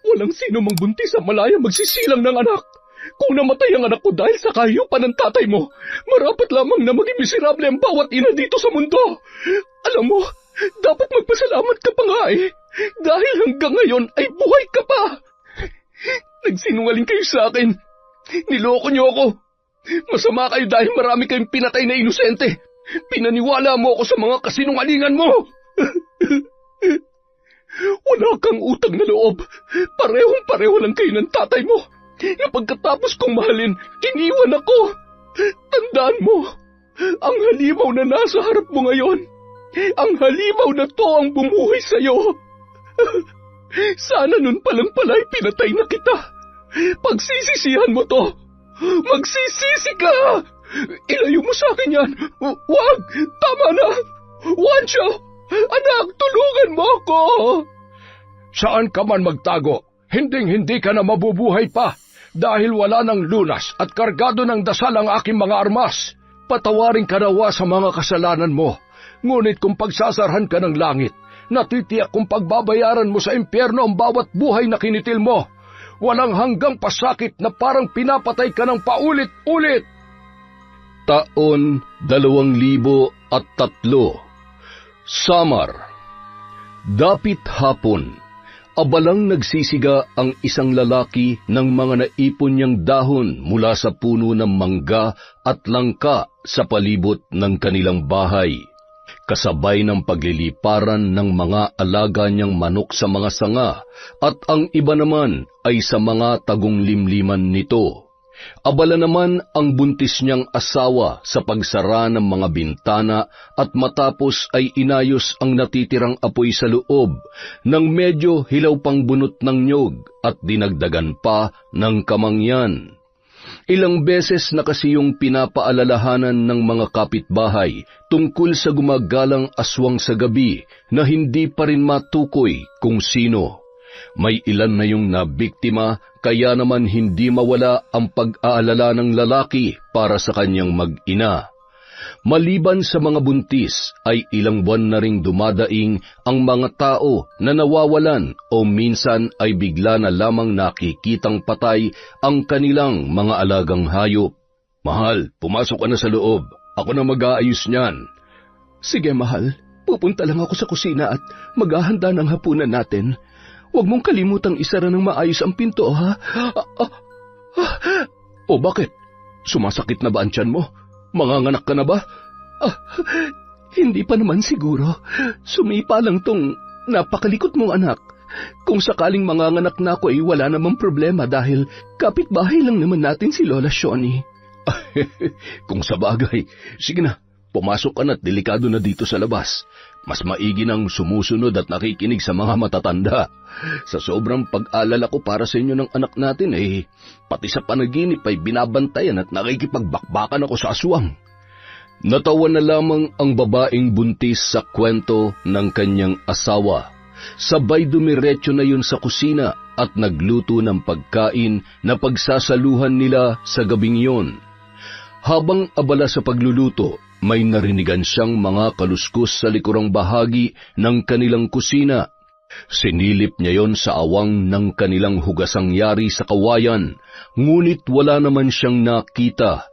Walang sino mang buntis sa malaya magsisilang ng anak. Kung namatay ang anak ko dahil sa kahiyupan ng tatay mo, marapat lamang na maging miserable ang bawat ina dito sa mundo. Alam mo, dapat magpasalamat ka pa nga eh, dahil hanggang ngayon ay buhay ka pa. Nagsinungaling kayo sa akin. Niloko niyo ako. Masama kayo dahil marami kayong pinatay na inosente. Pinaniwala mo ako sa mga kasinungalingan mo. Wala kang utang na loob. Parehong-pareho lang kayo ng tatay mo. Na pagkatapos kong mahalin, iniwan ako. Tandaan mo, ang halimaw na nasa harap mo ngayon, ang halimaw na to ang bumuhay sa'yo. Sana nun palang pala'y pinatay na kita. Pagsisisihan mo to. Magsisisi ka. Ilayo mo sa akin yan. Wag, tama na. Wancho, anak, tulungan mo ako. Saan ka man magtago, hinding-hindi ka na mabubuhay pa. Dahil wala ng lunas at kargado ng dasal ang aking mga armas. Patawarin ka nawa sa mga kasalanan mo. Ngunit kung pagsasarhan ka ng langit, natitiyak kung pagbabayaran mo sa impyerno ang bawat buhay na kinitil mo. Walang hanggang pasakit na parang pinapatay ka ng paulit-ulit. Taon 2003. Samar. Dapit hapon. Abalang nagsisiga ang isang lalaki ng mga naipon niyang dahon mula sa puno ng mangga at langka sa palibot ng kanilang bahay, kasabay ng pagliliparan ng mga alaga niyang manok sa mga sanga at ang iba naman ay sa mga tagong limliman nito. Abala naman ang buntis niyang asawa sa pagsara ng mga bintana at matapos ay inayos ang natitirang apoy sa loob nang medyo hilaw pang bunot ng niyog at dinagdagan pa ng kamangyan. Ilang beses na kasi yung pinapaalalahanan ng mga kapitbahay tungkol sa gumagalang aswang sa gabi na hindi pa rin matukoy kung sino. May ilan na yung nabiktima, kaya naman hindi mawala ang pag-aalala ng lalaki para sa kanyang mag-ina. Maliban sa mga buntis, ay ilang buwan na ring dumadaing ang mga tao na nawawalan o minsan ay bigla na lamang nakikitang patay ang kanilang mga alagang hayop. Mahal, pumasok ka na sa loob. Ako na mag-aayos niyan. Sige, mahal. Pupunta lang ako sa kusina at maghahanda ng hapunan natin. Huwag mong kalimutang isara ng maayos ang pinto, ha? O bakit? Sumasakit na ba ang tiyan mo? Manganganak ka na ba? Hindi pa naman siguro. Sumipa lang tong napakalikot mong anak. Kung sakaling manganganak na ako ay wala namang problema dahil kapitbahay lang naman natin si Lola Shoni. Kung sa bagay, sige na, pumasok ka na't delikado na dito sa labas. Mas maigi nang sumusunod at nakikinig sa mga matatanda. Sa sobrang pag-alala ko para sa inyo ng anak natin pati sa panaginip ay binabantayan at nakikipagbakbakan ako sa aswang. Natawa na lamang ang babaeng buntis sa kwento ng kanyang asawa. Sabay dumiretso na yun sa kusina at nagluto ng pagkain na pagsasaluhan nila sa gabing yun. Habang abala sa pagluluto, may narinigan siyang mga kaluskos sa likurang bahagi ng kanilang kusina. Sinilip niya yon sa awang ng kanilang hugasang yari sa kawayan, ngunit wala naman siyang nakita.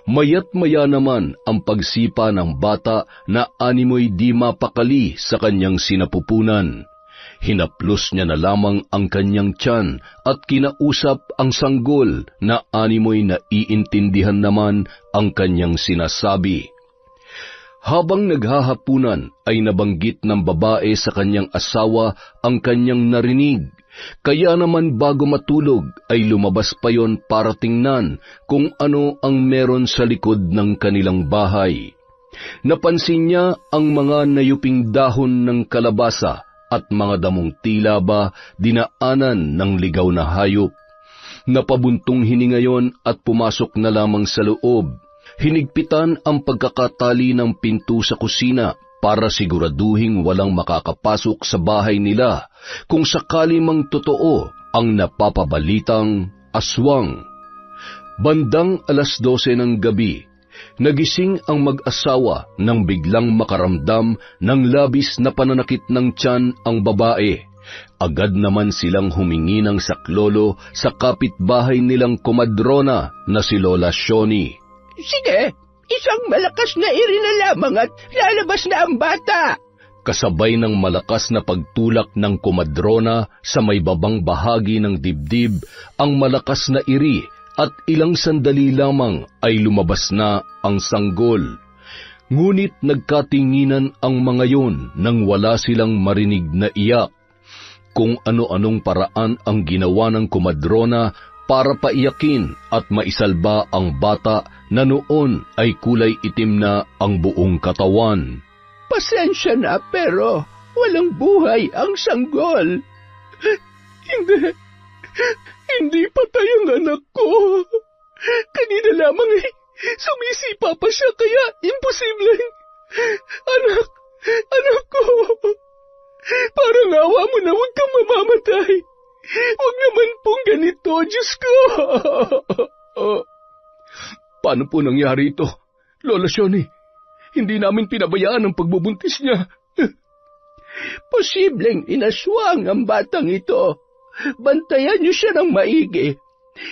Mayat maya naman ang pagsipa ng bata na animoy di mapakali sa kanyang sinapupunan. Hinaplos niya na lamang ang kanyang tiyan at kinausap ang sanggol na animoy naiintindihan naman ang kanyang sinasabi. Habang naghahapunan ay nabanggit ng babae sa kanyang asawa ang kanyang narinig, kaya naman bago matulog ay lumabas pa yon para tingnan kung ano ang meron sa likod ng kanilang bahay. Napansin niya ang mga nayuping dahon ng kalabasa at mga damong tila ba dinaanan ng ligaw na hayop. Napabuntong hininga yon at pumasok na lamang sa loob. Hinigpitan ang pagkakatali ng pinto sa kusina para siguraduhing walang makakapasok sa bahay nila kung sakali mang totoo ang napapabalitang aswang. Bandang 12:00 ng gabi, nagising ang mag-asawa nang biglang makaramdam ng labis na pananakit ng tiyan ang babae Agad naman silang humingi ng saklolo sa kapitbahay nilang komadrona na si Lola Shoni. Sige, isang malakas na iri na lamang at lalabas na ang bata. Kasabay ng malakas na pagtulak ng komadrona sa may babang bahagi ng dibdib, ang malakas na iri at ilang sandali lamang ay lumabas na ang sanggol. Ngunit nagkatinginan ang mga yon nang wala silang marinig na iyak. Kung ano-anong paraan ang ginawa ng komadrona para paiyakin at maisalba ang bata na noon ay kulay itim na ang buong katawan. Pasensya na pero walang buhay ang sanggol. Hindi patay ang anak ko. Kanina lamang sumisipa pa siya kaya imposibleng. Anak ko. Parang awa mo na huwag kang mamamatay. Huwag naman pong ganito, Diyos ko. Paano po nangyari ito, Lola Shoni? Hindi namin pinabayaan ang pagbubuntis niya. Posibleng inaswang ang batang ito. Bantayan niyo siya ng maigi.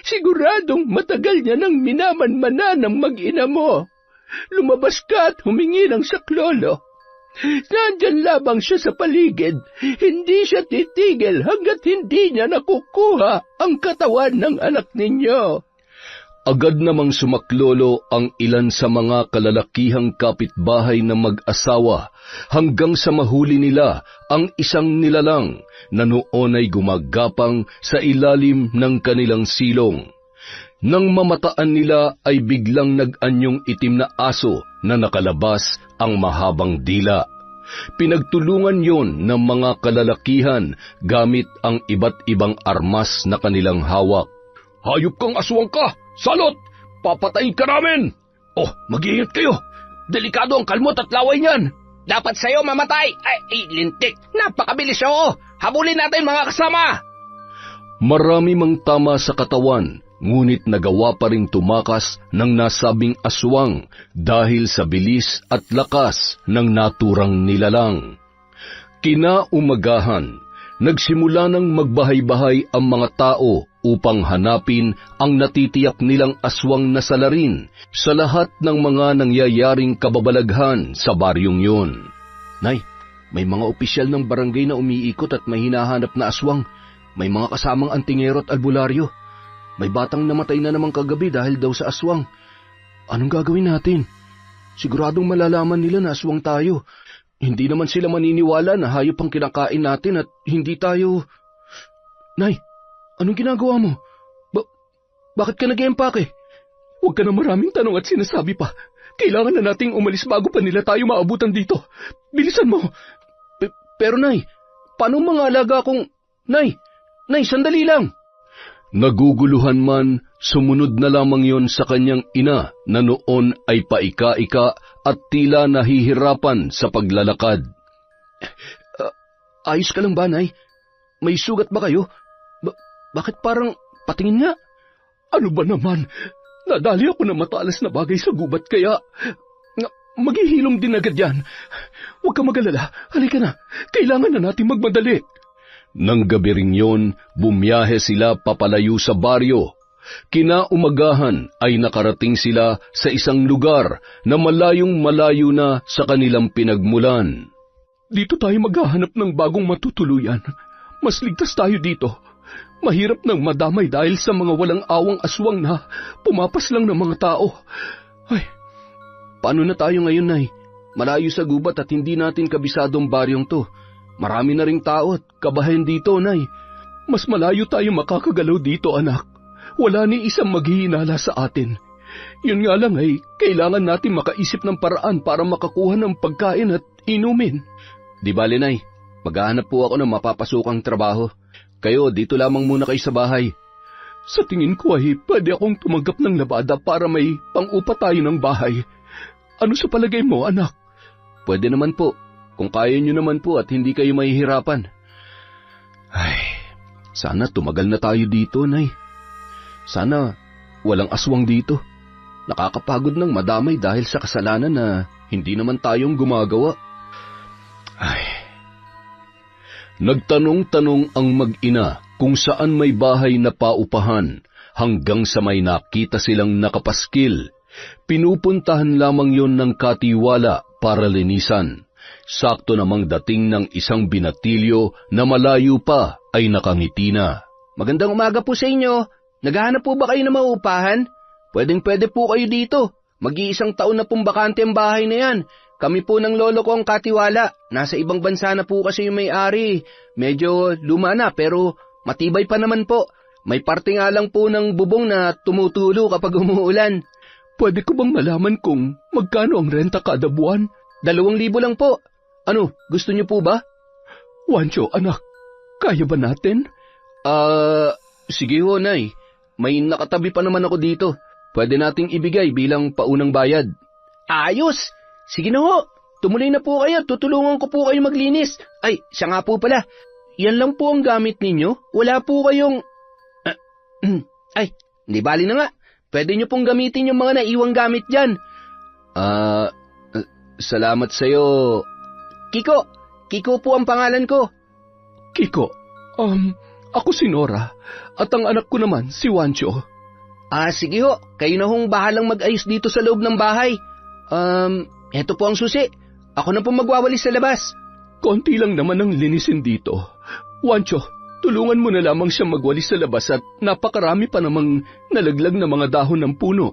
Siguradong matagal niya nang minamanmana ng mag-ina mo. Lumabas ka at humingi ng saklolo. Nandyan lamang siya sa paligid. Hindi siya titigil hanggat hindi niya nakukuha ang katawan ng anak ninyo. Agad namang sumaklolo ang ilan sa mga kalalakihang kapitbahay na mag-asawa hanggang sa mahuli nila ang isang nilalang na noon ay gumagapang sa ilalim ng kanilang silong. Nang mamataan nila ay biglang nag-anyong itim na aso na nakalabas ang mahabang dila. Pinagtulungan yon ng mga kalalakihan gamit ang iba't ibang armas na kanilang hawak. Hayop kang aswang ka! Salot! Papatayin ka namin! Oh, mag-iingat kayo! Delikado ang kalmot at laway niyan! Dapat sa'yo mamatay! Ay, lintik! Napakabilis siya! Habulin natin mga kasama! Marami mang tama sa katawan, ngunit nagawa pa ring tumakas ng nasabing aswang dahil sa bilis at lakas ng naturang nilalang. Kinaumagahan, nagsimula ng magbahay-bahay ang mga tao upang hanapin ang natitiyak nilang aswang na salarin sa lahat ng mga nangyayaring kababalaghan sa baryong yun. Nay, may mga opisyal ng barangay na umiikot at may hinahanap na aswang. May mga kasamang antingero at albularyo. May batang namatay na namang kagabi dahil daw sa aswang. Anong gagawin natin? Siguradong malalaman nila na aswang tayo. Hindi naman sila maniniwala na hayop ang kinakain natin at hindi tayo... Nay, anong ginagawa mo? Bakit ka nag-empake? Huwag ka na maraming tanong at sinasabi pa. Kailangan na nating umalis bago pa nila tayo maabutan dito. Bilisan mo. Pero Nay, paano mga alaga kong... Nay, sandali lang. Naguguluhan man, sumunod na lamang yon sa kanyang ina na noon ay paika-ika at tila nahihirapan sa paglalakad. Ayos ka lang ba, Nay? May sugat ba kayo? Bakit parang patingin nga? Ano ba naman? Nadali ako ng matalas na bagay sa gubat kaya... Maghihilom din agad yan. Huwag ka mag-alala. Halika na. Kailangan na natin magmadali. Nang gabi ring yon, bumiyahe sila papalayo sa baryo. Kinaumagahan ay nakarating sila sa isang lugar na malayong malayo na sa kanilang pinagmulan. Dito tayo maghahanap ng bagong matutuluyan. Mas ligtas tayo dito. Mahirap nang madamay dahil sa mga walang awang aswang na pumapas lang ng mga tao. Ay, paano na tayo ngayon, Nay? Malayo sa gubat at hindi natin kabisadong baryong to. Marami na ring tao at kabahayan dito, Nay. Mas malayo tayo makakagalaw dito, anak. Wala ni isang maghihinala sa atin. Yun nga lang ay, kailangan natin makaisip ng paraan para makakuha ng pagkain at inumin. Di bale, Nay. Maghahanap po ako ng mapapasukang trabaho. Kayo, dito lamang muna kayo sa bahay. Sa tingin ko ay pwede akong tumanggap ng labada para may pang-upa tayo ng bahay. Ano sa palagay mo, anak? Pwede naman po. Kung kaya nyo naman po at hindi kayo mahihirapan. Ay, sana tumagal na tayo dito, Nay. Sana walang aswang dito. Nakakapagod ng madamay dahil sa kasalanan na hindi naman tayong gumagawa. Ay. Nagtanong-tanong ang mag-ina kung saan may bahay na paupahan hanggang sa may nakita silang nakapaskil. Pinupuntahan lamang yon ng katiwala para linisan. Sakto namang dating ng isang binatilyo na malayo pa ay nakangiti na. Magandang umaga po sa inyo. Naghahanap po ba kayo ng mauupahan? Pwedeng-pwede po kayo dito. Mag-iisang taon na pong bakante ang bahay na yan. Kami po ng lolo ko ang katiwala. Nasa ibang bansa na po kasi yung may-ari. Medyo luma na pero matibay pa naman po. May parte nga lang po ng bubong na tumutulo kapag umuulan. Pwede ko bang malaman kung magkano ang renta kada buwan? 2,000 lang po. Ano, gusto niyo po ba? Wancho, anak, kaya ba natin? Sige ho, Nay. May nakatabi pa naman ako dito. Pwede nating ibigay bilang paunang bayad. Ayos! Sige na ho. Tumuloy na po kayo. Tutulungan ko po kayo maglinis. Ay, siya nga po pala. Yan lang po ang gamit ninyo? Wala po kayong... Ay, hindi bali na nga. Pwede nyo pong gamitin yung mga naiwang gamit dyan. Salamat sa'yo. Kiko! Kiko po ang pangalan ko. Kiko, ako si Nora. At ang anak ko naman, si Wancho. Sige ho. Kayo na hong bahalang mag-ayos dito sa loob ng bahay. Eto po ang susi. Ako na po magwawalis sa labas. Konti lang naman ang linisin dito. Wancho, tulungan mo na lamang siya magwalis sa labas at napakarami pa namang nalaglag na mga dahon ng puno.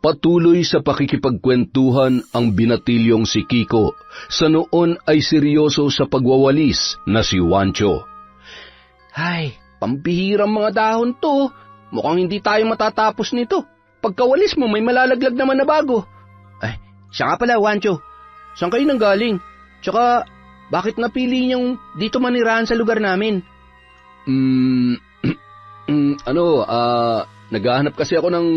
Patuloy sa pakikipagkwentuhan ang binatilyong si Kiko. Sa noon ay seryoso sa pagwawalis na si Wancho. Ay, pambihirang mga dahon to. Mukhang hindi tayo matatapos nito. Pagkawalis mo, may malalaglag naman na bago. Ay, siya nga pala, Wancho. Saan kayo nanggaling? Tsaka, bakit napili niyong dito manirahan sa lugar namin? Naghahanap kasi ako ng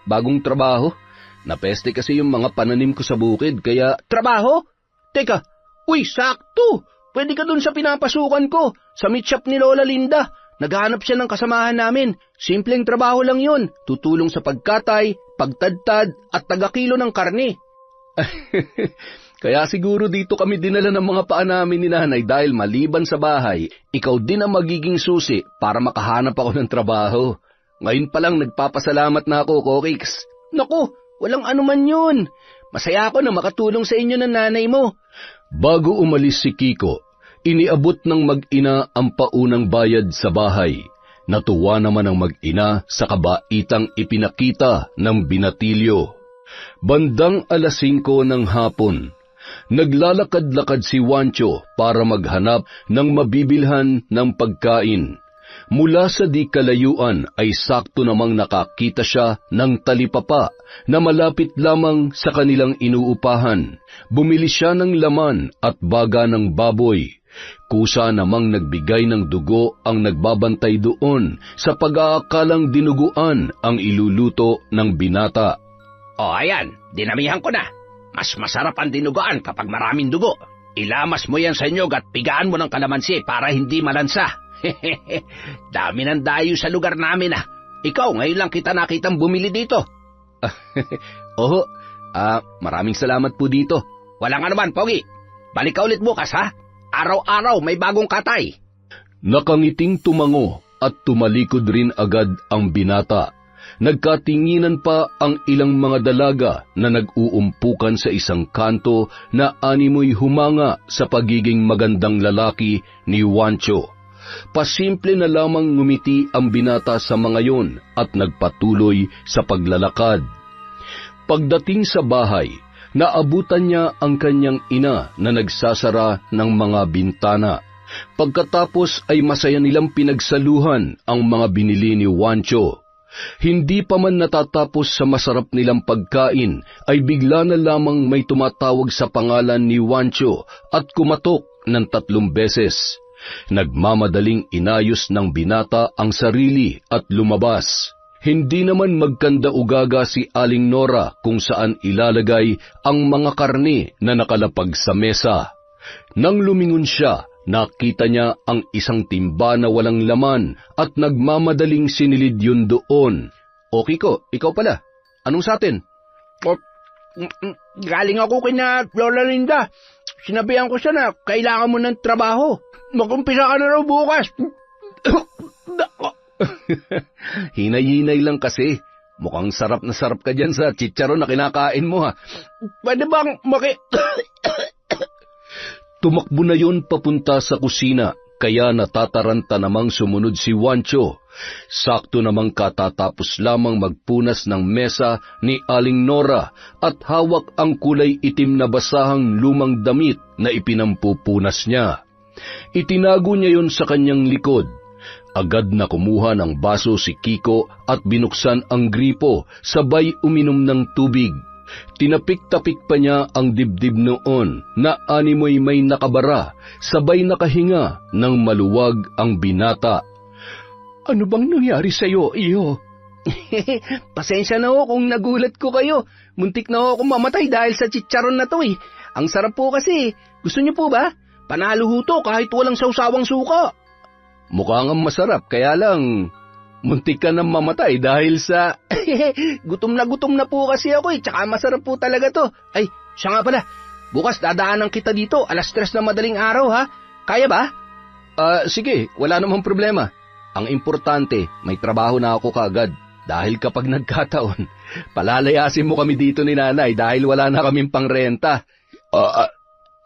bagong trabaho. Napeste kasi yung mga pananim ko sa bukid, kaya... Trabaho? Teka, uy, sakto! Pwede ka dun sa pinapasukan ko, sa meat shop ni Lola Linda. Naghahanap siya ng kasamahan namin. Simpleng trabaho lang yun. Tutulong sa pagkatay, pagtadtad, at tagakilo ng karne. Kaya siguro dito kami dinala ng mga paa namin ni nanay dahil maliban sa bahay, ikaw din ang magiging susi para makahanap ako ng trabaho. Ngayon pa lang nagpapasalamat na ako, Kokix. Naku, walang anuman yun. Masaya ako na makatulong sa inyo ng nanay mo. Bago umalis si Kiko, iniabot ng mag-ina ang paunang bayad sa bahay. Natuwa naman ang mag-ina sa kabaitang ipinakita ng binatilyo. Bandang 5:00 ng hapon, naglalakad-lakad si Wancho para maghanap ng mabibilhan ng pagkain. Mula sa di kalayuan ay sakto namang nakakita siya ng talipapa na malapit lamang sa kanilang inuupahan. Bumili siya ng laman at baga ng baboy. Kusa namang nagbigay ng dugo ang nagbabantay doon sa pag-aakalang dinuguan ang iluluto ng binata. Ayan, dinamihan ko na. Mas masarap ang dinuguan kapag maraming dugo. Ilamas mo yan sa nyog at pigaan mo ng kalamansi para hindi malansa. Dami ng dayo sa lugar namin ah. Ikaw, ngayon lang kita nakitang bumili dito. Oho, maraming salamat po dito. Walang anuman, Pogi. Balik ka ulit bukas ha. Araw-araw may bagong katay. Nakangiting tumango at tumalikod rin agad ang binata. Nagkatinginan pa ang ilang mga dalaga na nag-uumpukan sa isang kanto na animoy humanga sa pagiging magandang lalaki ni Wancho. Pasimple na lamang ngumiti ang binata sa mga yon at nagpatuloy sa paglalakad. Pagdating sa bahay, naabutan niya ang kanyang ina na nagsasara ng mga bintana. Pagkatapos ay masaya nilang pinagsaluhan ang mga binili ni Wancho. Hindi pa man natatapos sa masarap nilang pagkain, ay bigla na lamang may tumatawag sa pangalan ni Wancho at kumatok ng 3 beses. Nagmamadaling inayos ng binata ang sarili at lumabas. Hindi naman magkanda-ugaga si Aling Nora kung saan ilalagay ang mga karne na nakalapag sa mesa. Nang lumingon siya, nakita niya ang isang timba na walang laman at nagmamadaling sinilid yun doon. O Kiko, ikaw pala. Anong sa atin? Galing ako kina Lola Linda. Sinabihan ko siya na kailangan mo ng trabaho. Mag-umpisa ka na raw bukas. Hinay-hinay lang kasi. Mukhang sarap na sarap ka dyan sa chicharon na kinakain mo ha. Pwede bang Tumakbo na yon papunta sa kusina, kaya natataranta namang sumunod si Juancho. Sakto namang katatapos lamang magpunas ng mesa ni Aling Nora at hawak ang kulay itim na basahang lumang damit na ipinampupunas niya. Itinago niya yon sa kanyang likod. Agad na kumuha ng baso si Kiko at binuksan ang gripo, sabay uminom ng tubig. Tinapik-tapik pa niya ang dibdib noon na animoy may nakabara, sabay nakahinga ng maluwag ang binata. Ano bang nangyari sa'yo, iyo? Pasensya na ho kung nagulat ko kayo. Muntik na ho akong mamatay dahil sa chicharon na to eh. Ang sarap po kasi. Gusto niyo po ba? Panalo ho to kahit walang sawsawang suka. Mukhang masarap, kaya lang muntik ka nang mamatay dahil sa... gutom na po kasi ako eh, tsaka masarap po talaga to. Ay, siya nga pala, bukas dadaanan kita dito, 3:00 na madaling araw ha. Kaya ba? Sige, wala namang problema. Ang importante, may trabaho na ako kaagad. Dahil kapag nagkataon, palalayasin mo kami dito ni nanay dahil wala na kaming pangrenta.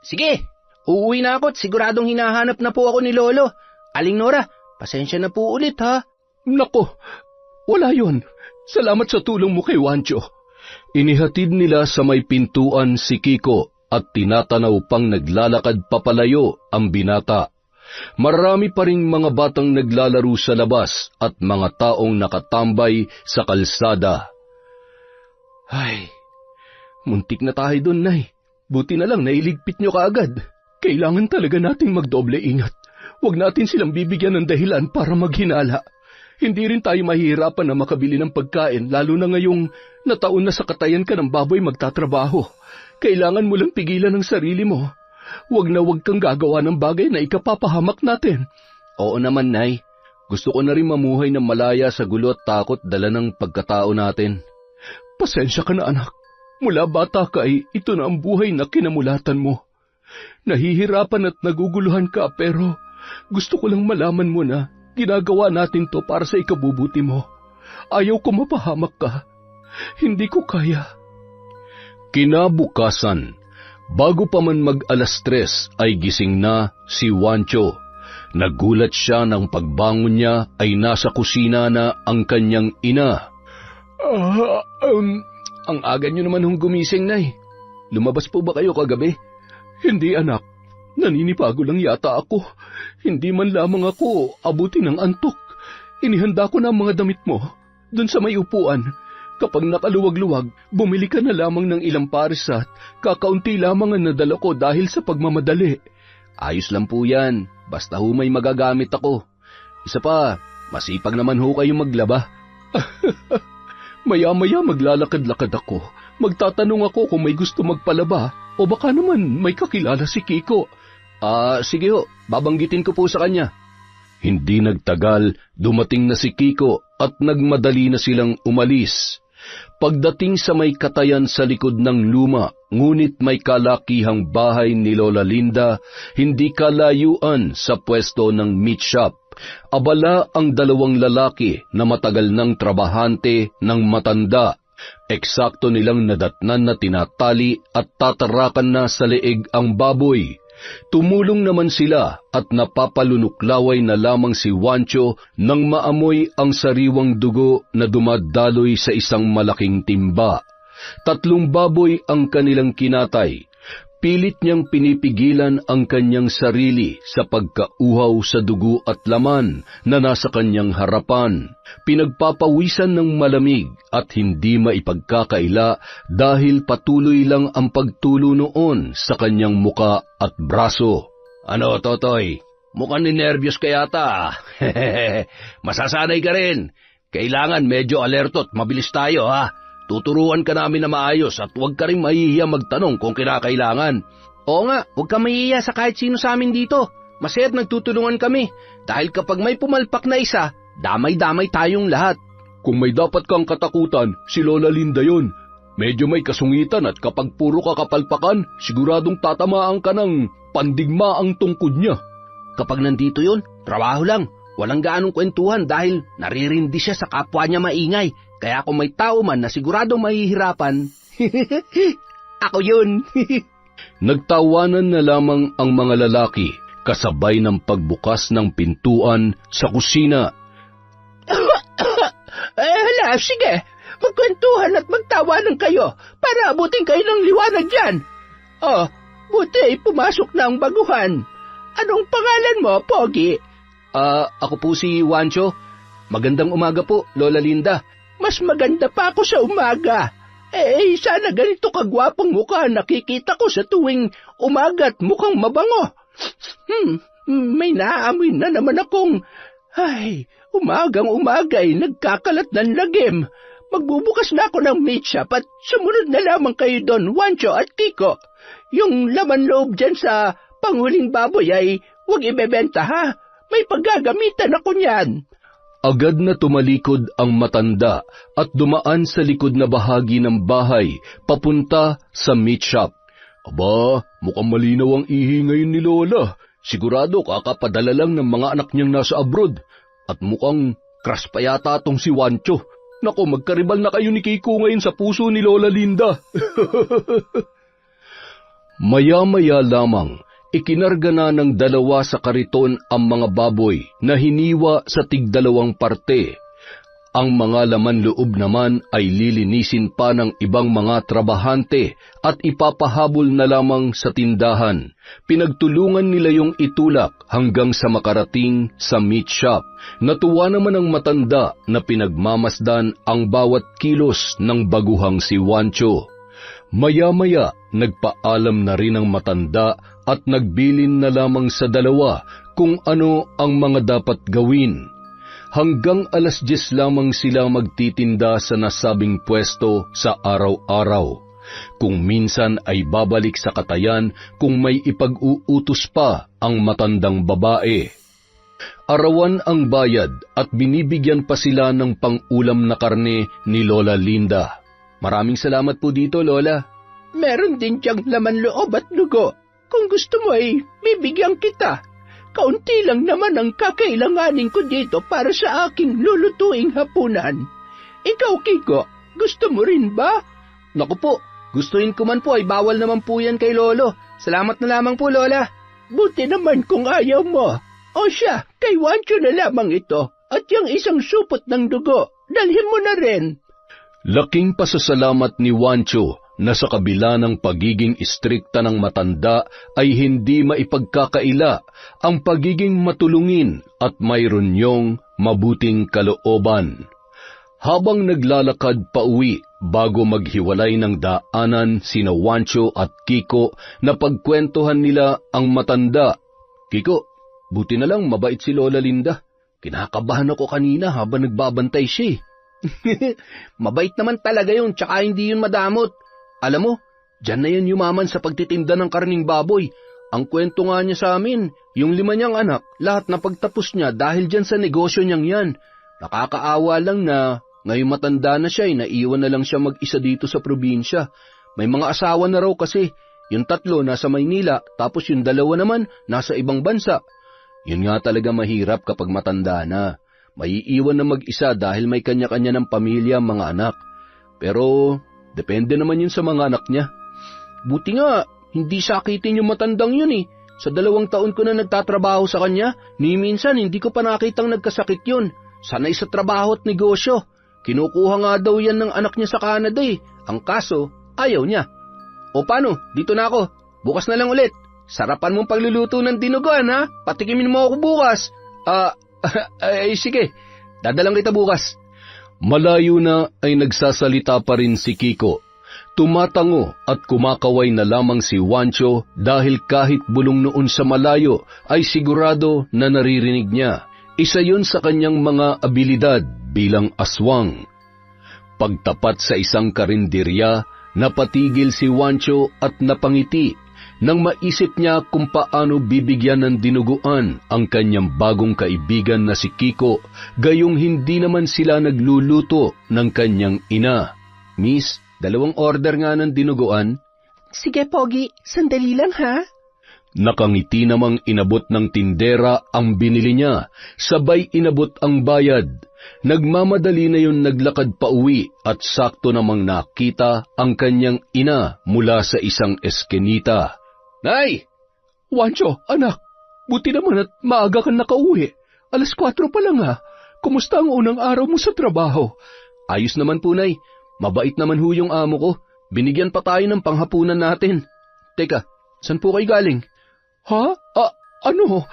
Sige, uuwi na ako at siguradong hinahanap na po ako ni Lolo. Aling Nora, pasensya na po ulit ha. Nako, wala yon. Salamat sa tulong mo kay Juancho. Inihatid nila sa may pintuan si Kiko at tinatanaw pang naglalakad papalayo ang binata. Marami pa ring mga batang naglalaro sa labas at mga taong nakatambay sa kalsada. Ay, muntik na tayo doon, Nay. Buti na lang nailigpit nyo kaagad. Kailangan talaga nating magdoble ingat. Huwag natin silang bibigyan ng dahilan para maghinala. Hindi rin tayo mahihirapan na makabili ng pagkain, lalo na ngayong nataon na sa katayan ka ng baboy magtatrabaho. Kailangan mo lang pigilan ang sarili mo. Huwag kang gagawa ng bagay na ikapapahamak natin. Oo naman, Nay. Gusto ko na rin mamuhay ng malaya sa gulo at takot dala ng pagkatao natin. Pasensya ka na, anak. Mula bata ka ay ito na ang buhay na kinamulatan mo. Nahihirapan at naguguluhan ka pero gusto ko lang malaman mo na ginagawa natin to para sa ikabubuti mo. Ayaw ko mapahamak ka. Hindi ko kaya. Kinabukasan, bago pa man mag-3:00 ay gising na si Juancho. Nagulat siya nang pagbangon niya ay nasa kusina na ang kanyang ina. Ang aga niyo naman hong gumising, Nay. Lumabas po ba kayo kagabi? Hindi, anak. Naninibago lang yata ako. Hindi man lamang ako abutin ng antok. Inihanda ko na ang mga damit mo. Doon sa may upuan. Kapag nakaluwag-luwag, bumili ka na lamang ng ilang pares at kakaunti lamang ang nadala ko dahil sa pagmamadali. Ayos lang po yan. Basta ho may magagamit ako. Isa pa, masipag naman ho kayong maglaba. Maya-maya maglalakad-lakad ako. Magtatanong ako kung may gusto magpalaba o baka naman may kakilala si Kiko. Sige ho, babanggitin ko po sa kanya. Hindi nagtagal, dumating na si Kiko at nagmadali na silang umalis. Pagdating sa may katayan sa likod ng luma, ngunit may kalakihang bahay ni Lola Linda, hindi kalayuan sa pwesto ng meat shop. Abala ang 2 lalaki na matagal ng trabahante ng matanda. Eksakto nilang nadatnan na tinatali at tatarakan na sa leeg ang baboy. Tumulong naman sila at napapalunuklaway na lamang si Juancho nang maamoy ang sariwang dugo na dumadaloy sa isang malaking timba. 3 baboy ang kanilang kinatay. Pilit niyang pinipigilan ang kanyang sarili sa pagkauhaw sa dugo at laman na nasa kanyang harapan. Pinagpapawisan ng malamig at hindi maipagkakaila dahil patuloy lang ang pagtulo noon sa kanyang muka at braso. Ano, Totoy? Mukhang ninervyos ka yata. Masasanay ka rin. Kailangan medyo alerto at mabilis tayo, ha? Tuturuan ka namin na maayos at huwag ka rin mahihiya magtanong kung kinakailangan. Oo nga, huwag ka mahihiya sa kahit sino sa amin dito. Masaya't nagtutulungan kami. Dahil kapag may pumalpak na isa, damay-damay tayong lahat. Kung may dapat kang katakutan, si Lola Linda yun. Medyo may kasungitan at kapag puro kakapalpakan, siguradong tatamaan ka ng pandigmaang tungkod niya. Kapag nandito yun, trabaho lang. Walang gaanong kwentuhan dahil naririndi siya sa kapwa niya maingay. Kaya kung may tao man na siguradong mahihirapan, ako yun. Nagtawanan na lamang ang mga lalaki kasabay ng pagbukas ng pintuan sa kusina. Hala, sige. Magkwentuhan at magtawanan kayo para abutin kayo ng liwanag dyan. Oh, buti pumasok na ang baguhan. Anong pangalan mo, Pogi? Ako po si Wancho. Magandang umaga po, Lola Linda. Mas maganda pa ako sa umaga. Sana ganito kagwapong mukha nakikita ko sa tuwing umaga at mukhang mabango. May naamoy na naman akong... umagang-umaga ay nagkakalat ng lagim. Magbubukas na ako ng meat shop at sumunod na lamang kayo doon, Wancho at Kiko. Yung laman loob dyan sa panghuling baboy ay huwag ibebenta ha. May paggagamitan ako niyan. Agad na tumalikod ang matanda at dumaan sa likod na bahagi ng bahay papunta sa meat shop. Aba, mukhang malinaw ang ihi ngayon ni Lola. Sigurado kakapadala lang ng mga anak niyang nasa abroad. At mukhang crush pa yata tong si Wancho. Nako, magkaribal na kayo ni Kiko ngayon sa puso ni Lola Linda. Maya-maya lamang, ikinarga na ng dalawa sa kariton ang mga baboy na hiniwa sa tig-2 parte. Ang mga laman loob naman ay lilinisin pa ng ibang mga trabahante at ipapahabol na lamang sa tindahan. Pinagtulungan nila yung itulak hanggang sa makarating sa meat shop. Natuwa naman ang matanda na pinagmamasdan ang bawat kilos ng baguhang si Wancho. Maya-maya, nagpaalam na rin ang matanda at nagbilin na lamang sa dalawa kung ano ang mga dapat gawin. Hanggang 10:00 lamang sila magtitinda sa nasabing pwesto sa araw-araw. Kung minsan ay babalik sa katayan kung may ipag-uutos pa ang matandang babae. Arawan ang bayad at binibigyan pa sila ng pang-ulam na karne ni Lola Linda. Maraming salamat po dito, Lola. Meron din diyang laman loob at dugo. Kung gusto mo ay bibigyan kita. Kaunti lang naman ang kakailanganin ko dito para sa aking lulutuing hapunan. Ikaw, Kiko, gusto mo rin ba? Naku po, gustuin ko man po ay bawal naman po yan kay Lolo. Salamat na lamang po, Lola. Buti naman kung ayaw mo. O siya, kay Wancho na lamang ito. At yung isang supot ng dugo, dalhin mo na rin. Laking pasasalamat ni Wancho na sa kabila ng pagiging istrikta ng matanda ay hindi maipagkakaila ang pagiging matulungin at mayroon niyong mabuting kalooban. Habang naglalakad pauwi bago maghiwalay ng daanan sina Wancho at Kiko, na pagkwentuhan nila ang matanda. Kiko, buti na lang mabait si Lola Linda. Kinakabahan ako kanina habang nagbabantay siya. Mabait naman talaga yun, tsaka hindi yun madamot. Alam mo, dyan na yan yumaman sa pagtitinda ng karning baboy. Ang kwento nga niya sa amin, yung 5 niyang anak, lahat na pagtapos niya dahil dyan sa negosyo niyang yan. Nakakaawa lang na ngayon matanda na siya ay naiwan na lang siya mag-isa dito sa probinsya. May mga asawa na raw kasi, yung 3 nasa Maynila, tapos yung 2 naman nasa ibang bansa. Yun nga talaga mahirap kapag matanda na. Maiiwan na mag-isa dahil may kanya-kanya ng pamilya, mga anak. Pero depende naman yun sa mga anak niya. Buti nga, hindi sakitin yung matandang yun eh. Sa 2 taon ko na nagtatrabaho sa kanya, ni minsan hindi ko pa nakitang nagkasakit yun. Sanay sa trabaho at negosyo. Kinukuha nga daw yan ng anak niya sa Canada eh. Ang kaso, ayaw niya. O paano, dito na ako. Bukas na lang ulit. Sarapan mong pagluluto ng dinuguan ha. Patikimin mo ako bukas. Sige. Dadalang kita bukas. Malayo na ay nagsasalita pa rin si Kiko. Tumatango at kumakaway na lamang si Wancho dahil kahit bulong noon sa malayo ay sigurado na naririnig niya. Isa yun sa kanyang mga abilidad bilang aswang. Pagtapat sa isang karinderya, napatigil si Wancho at napangiti nang maisip niya kung paano bibigyan ng dinuguan ang kanyang bagong kaibigan na si Kiko, gayong hindi naman sila nagluluto ng kanyang ina. Miss, 2 order nga ng dinuguan. Sige, Pogi, sandali lang ha. Nakangiti namang inabot ng tindera ang binili niya, sabay inabot ang bayad. Nagmamadali na yun naglakad pa uwi at sakto namang nakita ang kanyang ina mula sa isang eskinita. Nay! Wancho, anak, buti naman at maaga kang nakauwi. 4:00 pa lang ha. Kumusta ang unang araw mo sa trabaho? Ayos naman po, Nay. Mabait naman ho yung amo ko. Binigyan pa tayo ng panghapunan natin. Teka, saan po kayo galing? Ha? Ano?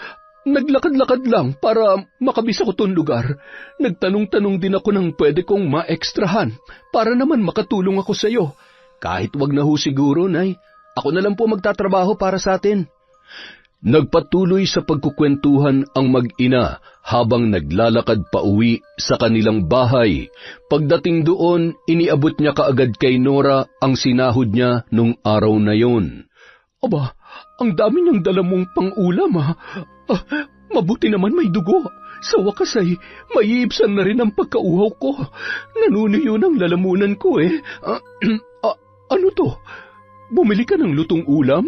Naglakad-lakad lang para makabisa ko tong lugar. Nagtanong-tanong din ako ng pwede kong ma-extrahan para naman makatulong ako sa iyo. Kahit wag na ho siguro, Nay. Ako na lang po magtatrabaho para sa atin. Nagpatuloy sa pagkukwentuhan ang mag-ina habang naglalakad pa uwi sa kanilang bahay. Pagdating doon, iniabot niya kaagad kay Nora ang sinahod niya nung araw na yon. Aba, ang dami niyang dala mong pang-ulam ha. Mabuti naman may dugo. Sa wakas ay maiibsan na rin ang pagkauhaw ko. Nanunuyo ng lalamunan ko eh. Ano to? Bumili ka ng lutong ulam?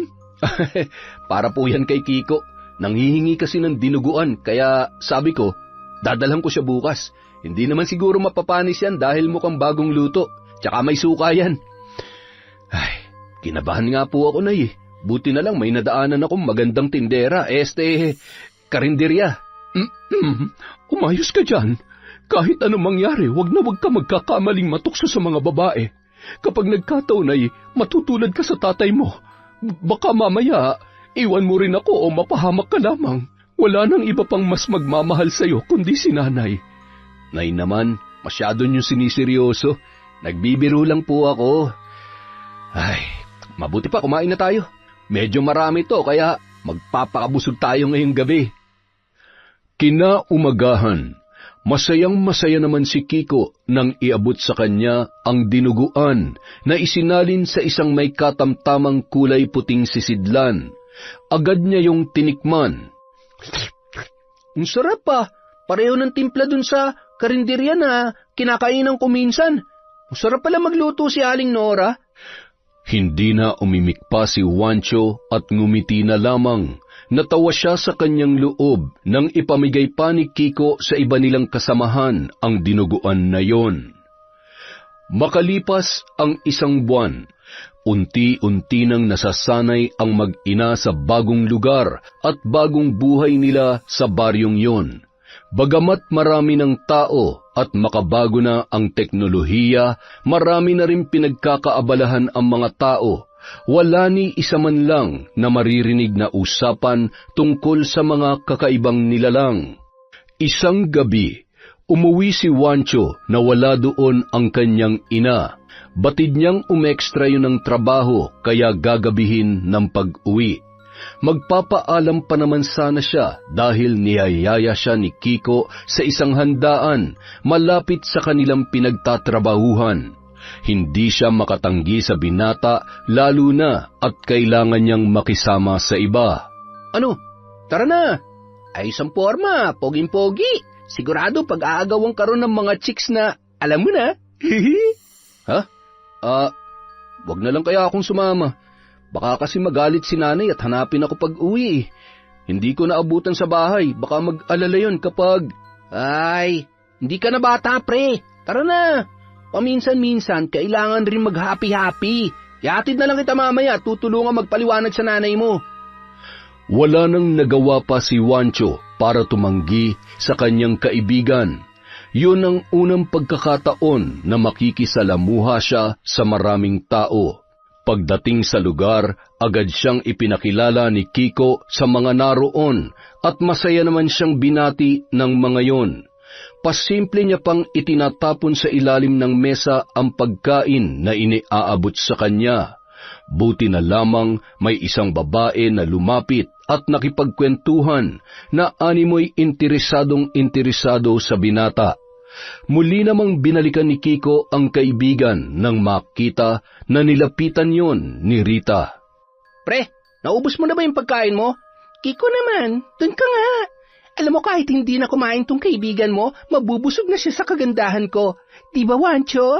Para po yan kay Kiko. Nanghihingi kasi ng dinuguan, kaya sabi ko, dadalhan ko siya bukas. Hindi naman siguro mapapanis yan dahil mukhang bagong luto. Tsaka may suka yan. Ay, kinabahan nga po ako, Nay. Buti na lang may nadaanan akong magandang tindera, karinderya. Umayos ka dyan. Kahit anong mangyari, wag ka magkakamaling matukso sa mga babae. Kapag nagkataon ay matutulad ka sa tatay mo. Baka mamaya, iwan mo rin ako o mapahamak ka lamang. Wala nang iba pang mas magmamahal sa'yo kundi si nanay. Nay naman, masyado niyong siniseryoso. Nagbibiro lang po ako. Ay, mabuti pa kumain na tayo. Medyo marami to kaya magpapakabusog tayo ngayong gabi. Kinaumagahan, masayang-masaya naman si Kiko nang iabot sa kanya ang dinuguan na isinalin sa isang may katamtamang kulay puting sisidlan. Agad niya yung tinikman. Ang sarap pa. Pareho ng timpla dun sa karinderya na kinakainan ko minsan. Ang sarap pala magluto si Aling Nora. Hindi na umimik pa si Wancho at ngumiti na lamang. Natawa siya sa kanyang loob nang ipamigay pa ni Kiko sa iba nilang kasamahan ang dinuguan na yon. Makalipas ang 1 buwan, unti-unti nang nasasanay ang mag-ina sa bagong lugar at bagong buhay nila sa baryong yon. Bagamat marami ng tao at makabago na ang teknolohiya, marami na rin pinagkakaabalahan ang mga tao. Wala ni isa man lang na maririnig na usapan tungkol sa mga kakaibang nilalang. Isang gabi, umuwi si Wancho na wala doon ang kanyang ina. Batid niyang umextra yun ng trabaho kaya gagabihin ng pag-uwi. Magpapaalam pa naman sana siya dahil niyayaya siya ni Kiko sa isang handaan malapit sa kanilang pinagtatrabahuhan. Hindi siya makatanggi sa binata lalo na at kailangan niyang makisama sa iba. Ano? Tara na! Ayos ang forma, poging-pogi. Sigurado pag-aagawang karon ng mga chicks na alam mo na. Ha? Wag na lang kaya akong sumama. Baka kasi magalit si nanay at hanapin ako pag-uwi. Hindi ko naabutan sa bahay. Baka mag-alala yun kapag... Ay, hindi ka na bata, pre. Tara na. Paminsan-minsan, kailangan rin mag-happy-happy. Ihatid na lang kita mamaya at tutulungan magpaliwanag sa nanay mo. Wala nang nagawa pa si Wancho para tumanggi sa kanyang kaibigan. Yun ang unang pagkakataon na makikisalamuha siya sa maraming tao. Pagdating sa lugar, agad siyang ipinakilala ni Kiko sa mga naroon at masaya naman siyang binati ng mga yon. Pasimple niya pang itinatapon sa ilalim ng mesa ang pagkain na iniaabot sa kanya. Buti na lamang may isang babae na lumapit at nakipagkwentuhan na animoy interesadong-interesado sa binata. Muli namang binalikan ni Kiko ang kaibigan nang makita na nilapitan yon ni Rita. Pre, naubos mo na ba yung pagkain mo? Kiko naman, dun ka nga. Alam mo kahit hindi na kumain tong kaibigan mo, mabubusog na siya sa kagandahan ko. Di ba, Wancho?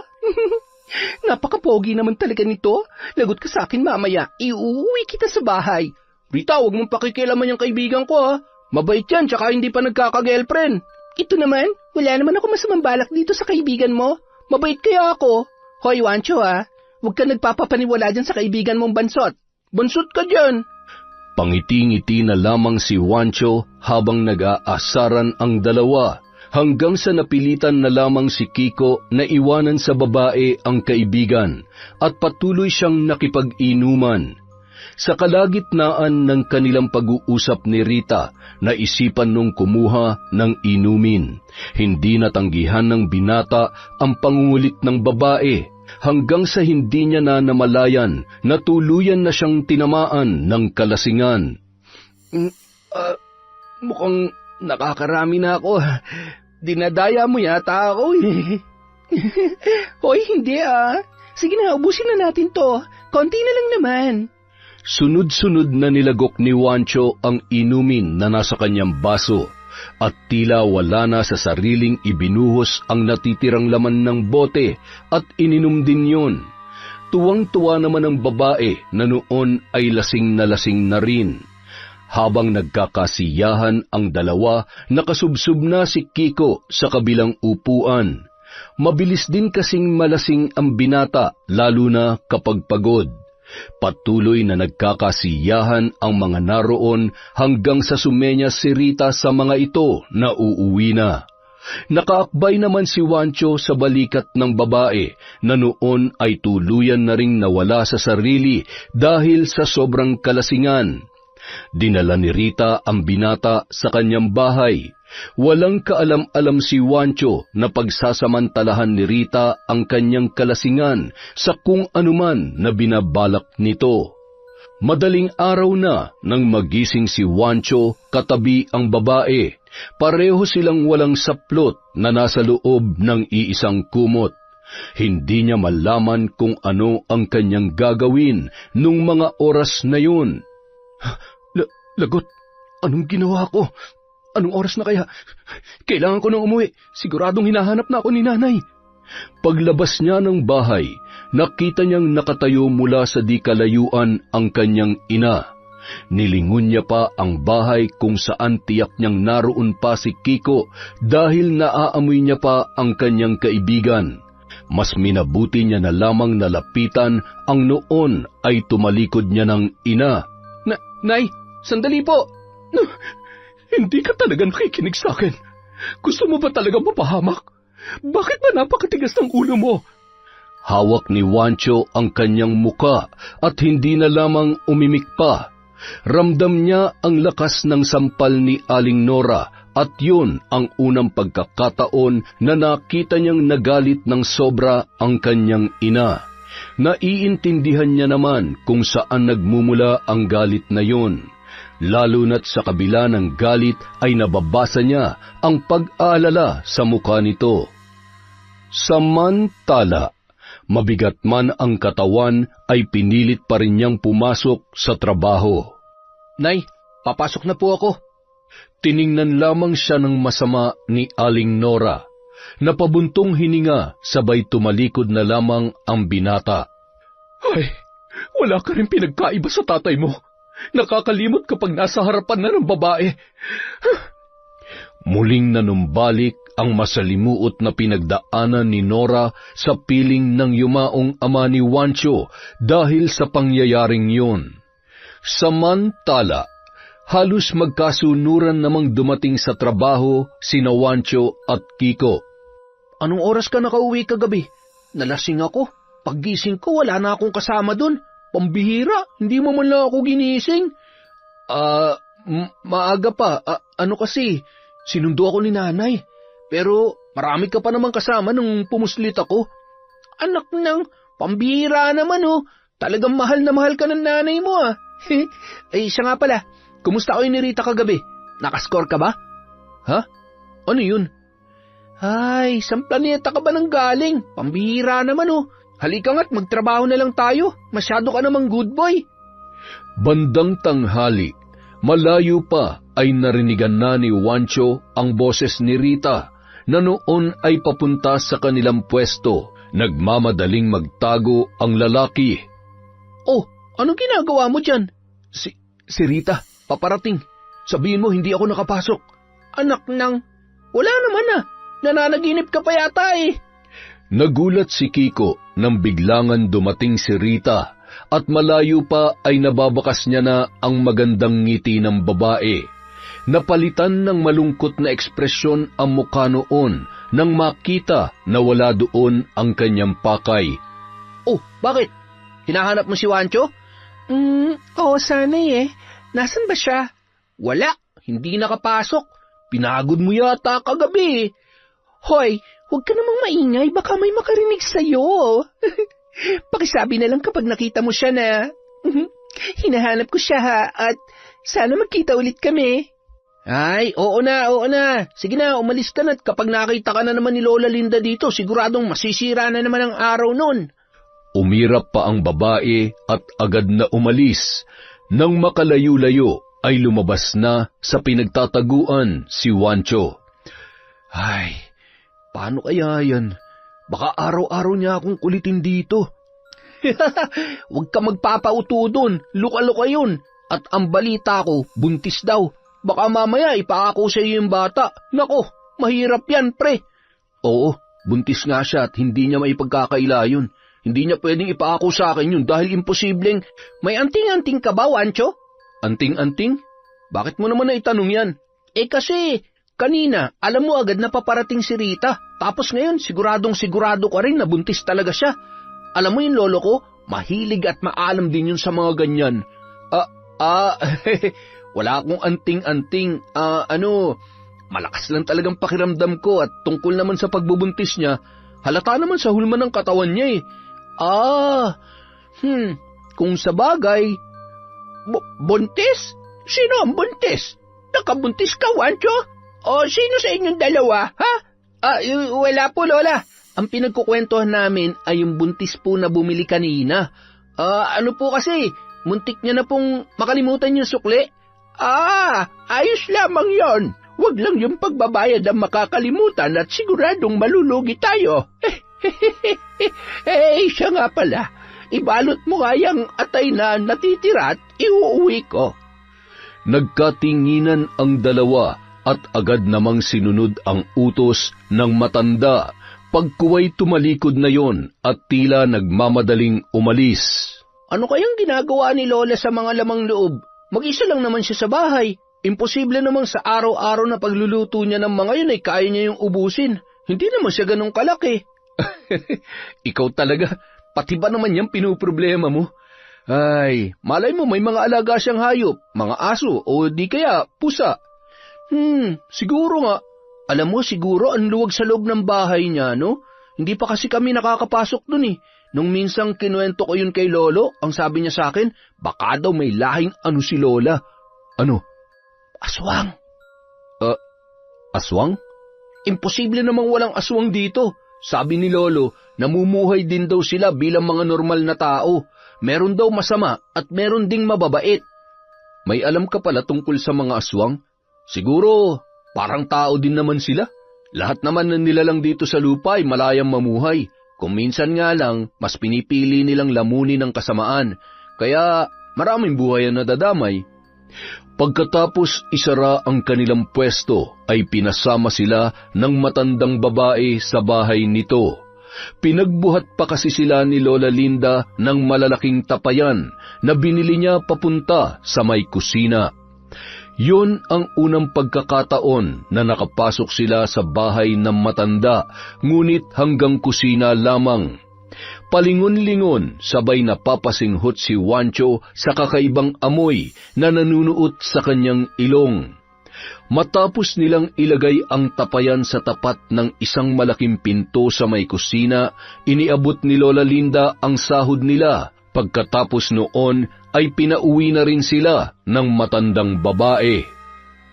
Napaka-pogi naman talaga nito. Lagot ka sa akin mamaya. Iuwi kita sa bahay. Rita, huwag mong pakikialaman yung kaibigan ko ha. Mabait yan, tsaka hindi pa nagkaka-girlfriend. Ito naman, wala naman ako masamang balak dito sa kaibigan mo. Mabait kaya ako. Hoy, Wancho ha. Huwag ka nagpapapaniwala dyan sa kaibigan mong bansot. Bansot ka dyan. Pangiti-ngiti na lamang si Wancho habang nag-aasaran ang dalawa, hanggang sa napilitan na lamang si Kiko na iwanan sa babae ang kaibigan at patuloy siyang nakipag-inuman. Sa kalagitnaan ng kanilang pag-uusap ni Rita, naisipan nung kumuha ng inumin. Hindi natanggihan ng binata ang pangungulit ng babae, hanggang sa hindi niya na namalayan na tuluyan na siyang tinamaan ng kalasingan. Mukhang nakakarami na ako. Dinadaya mo yata ako eh. Hoy, hindi ah. Sige na, ubusin na natin to. Konti na lang naman. Sunod-sunod na nilagok ni Wancho ang inumin na nasa kanyang baso, at tila wala na sa sariling ibinuhos ang natitirang laman ng bote at ininom din yun. Tuwang-tuwa naman ang babae na noon ay lasing na rin. Habang nagkakasiyahan ang dalawa, nakasubsob na si Kiko sa kabilang upuan. Mabilis din kasing malasing ang binata, lalo na kapag pagod. Patuloy na nagkakasiyahan ang mga naroon hanggang sa sumenyas si Rita sa mga ito na uuwi na. Nakaakbay naman si Wancho sa balikat ng babae na noon ay tuluyan na ring nawala sa sarili dahil sa sobrang kalasingan. Dinala ni Rita ang binata sa kanyang bahay. Walang kaalam-alam si Wancho na pagsasamantalahan ni Rita ang kanyang kalasingan sa kung anuman na binabalak nito. Madaling araw na nang magising si Wancho katabi ang babae. Pareho silang walang saplot na nasa loob ng iisang kumot. Hindi niya malaman kung ano ang kanyang gagawin nung mga oras na yun. Lagot, anong ginawa ko? Anong oras na kaya? Kailangan ko nang umuwi. Siguradong hinahanap na ako ni nanay. Paglabas niya ng bahay, nakita niyang nakatayo mula sa di kalayuan ang kanyang ina. Nilingon niya pa ang bahay kung saan tiyak niyang naroon pa si Kiko dahil naaamoy niya pa ang kanyang kaibigan. Mas minabuti niya na lamang nalapitan ang noon ay tumalikod niya ng ina. Nay, sandali po. Hindi ka talaga nakikinig sa akin. Gusto mo ba talaga mapahamak? Bakit ba napakatigas ng ulo mo? Hawak ni Wancho ang kanyang muka at hindi na lamang umimik pa. Ramdam niya ang lakas ng sampal ni Aling Nora at yun ang unang pagkakataon na nakita niyang nagalit ng sobra ang kanyang ina. Naiintindihan niya naman kung saan nagmumula ang galit na yun. Lalo na't sa kabila ng galit ay nababasa niya ang pag-aalala sa mukha nito. Samantala, mabigat man ang katawan ay pinilit pa rin niyang pumasok sa trabaho. Nay, papasok na po ako. Tiningnan lamang siya ng masama ni Aling Nora. Napabuntong hininga sabay tumalikod na lamang ang binata. Ay, wala ka rin pinagkaiba sa tatay mo. Nakakalimot kapag nasa harapan na ng babae. Muling nanumbalik ang masalimuot na pinagdaanan ni Nora sa piling ng yumaong ama ni Wancho dahil sa pangyayaring yun. Samantala, halos magkasunuran namang dumating sa trabaho sina Wancho at Kiko. Anong oras ka nakauwi kagabi? Nalasing ako. Paggising ko, wala na akong kasama dun. Pambihira, hindi mo man lang ako ginising. Maaga pa. Ano kasi, sinundo ako ni nanay. Pero marami ka pa naman kasama nung pumuslit ako. Anak nang, pambihira naman oh. Talagang mahal na mahal ka ng nanay mo ah. Ay, siya nga pala. Kumusta kayo ni Rita kagabi? Nakascore ka ba? Ha? Ano yun? Ay, saan planeta ka ba nang galing? Pambihira naman oh. Halika nga't magtrabaho na lang tayo. Masyado ka namang good boy. Bandang tanghali, malayo pa ay narinigan na ni Wancho ang boses ni Rita na noon ay papunta sa kanilang pwesto Nagmamadaling magtago ang lalaki. Oh, anong ginagawa mo dyan? Si Rita, paparating. Sabihin mo hindi ako nakapasok. Anak ng... Wala naman ah. Nananaginip ka pa yata eh. Nagulat si Kiko nang biglangan dumating si Rita at malayo pa ay nababakas niya na ang magandang ngiti ng babae. Napalitan ng malungkot na ekspresyon ang mukha noon nang makita na wala doon ang kanyang pakay. Oh, bakit? Hinahanap mo si Wancho? Oo, sanay eh. Nasaan ba siya? Wala, hindi nakapasok. Pinagod mo yata kagabi. Hoy, huwag ka namang maingay, baka may makarinig sa'yo. Pakisabi na lang kapag nakita mo siya na, hinahanap ko siya ha, at sana magkita ulit kami. Ay, oo na. Sige na, umalis ka na at kapag nakita ka na naman ni Lola Linda dito, siguradong masisira na naman ang araw nun. Umirap pa ang babae at agad na umalis. Nang makalayo-layo ay lumabas na sa pinagtataguan si Wancho. Ay, paano kaya yan? Baka araw-araw niya akong kulitin dito. Huwag ka magpapauto dun, luka-luka yun. At ang balita ko, buntis daw. Baka mamaya ipakako sa iyo yung bata. Nako, mahirap yan, pre. Oo, buntis nga siya at hindi niya maipagkakaila yun. Hindi niya pwedeng ipakako sa akin yun dahil imposibleng... May anting-anting ka ba, Wancho? Anting-anting? Bakit mo naman naitanong yan? Kasi, kanina, alam mo agad na paparating si Rita. Tapos ngayon, siguradong-sigurado ka rin na buntis talaga siya. Alam mo yung lolo ko, mahilig at maalam din yun sa mga ganyan. Wala akong anting-anting. Malakas lang talagang pakiramdam ko at tungkol naman sa pagbubuntis niya, halata naman sa hulma ng katawan niya eh. Kung sa bagay, buntis? Sino ang buntis? Nakabuntis ka, Wancho? O sino sa inyong dalawa, ha? Wala po, Lola. Ang pinagkukwentuhan namin ay yung buntis po na bumili kanina. Ano po kasi, muntik niya na pong makalimutan yung sukli. Ayos lamang yon. Huwag lang yung pagbabayad ang makakalimutan at siguradong malulugi tayo. Siya nga pala. Ibalot mo nga yung atay na natitira at iuuwi ko. Nagkatinginan ang dalawa at agad namang sinunod ang utos ng matanda. Pagkuway tumalikod na yon at tila nagmamadaling umalis. Ano kayang ginagawa ni Lola sa mga lamang loob? Mag-isa lang naman siya sa bahay. Imposible namang sa araw-araw na pagluluto niya ng mga yun ay kaya niya yung ubusin. Hindi naman siya ganun kalaki. Ikaw talaga, pati ba naman yung pinuproblema mo? Ay, malay mo may mga alaga siyang hayop, mga aso o di kaya pusa. Siguro nga. Alam mo, siguro ang luwag sa loob ng bahay niya, no? Hindi pa kasi kami nakakapasok dun eh. Nung minsang kinuwento ko yun kay Lolo, ang sabi niya sa akin, baka daw may lahing ano si Lola. Ano? Aswang. Aswang? Imposible namang walang aswang dito. Sabi ni Lolo, namumuhay din daw sila bilang mga normal na tao. Meron daw masama at meron ding mababait. May alam ka pala tungkol sa mga aswang? Siguro, parang tao din naman sila. Lahat naman na nilalang dito sa lupa ay malayang mamuhay. Kung minsan nga lang, mas pinipili nilang lamunin ng kasamaan. Kaya maraming buhay ang nadadamay. Pagkatapos isara ang kanilang pwesto, ay pinasama sila ng matandang babae sa bahay nito. Pinagbuhat pa kasi sila ni Lola Linda ng malalaking tapayan na binili niya papunta sa may kusina. Yun ang unang pagkakataon na nakapasok sila sa bahay ng matanda, ngunit hanggang kusina lamang. Palingon-lingon, sabay napapasinghot si Wancho sa kakaibang amoy na nanunuot sa kanyang ilong. Matapos nilang ilagay ang tapayan sa tapat ng isang malaking pinto sa may kusina, iniabot ni Lola Linda ang sahod nila. Pagkatapos noon ay pinauwi na rin sila ng matandang babae.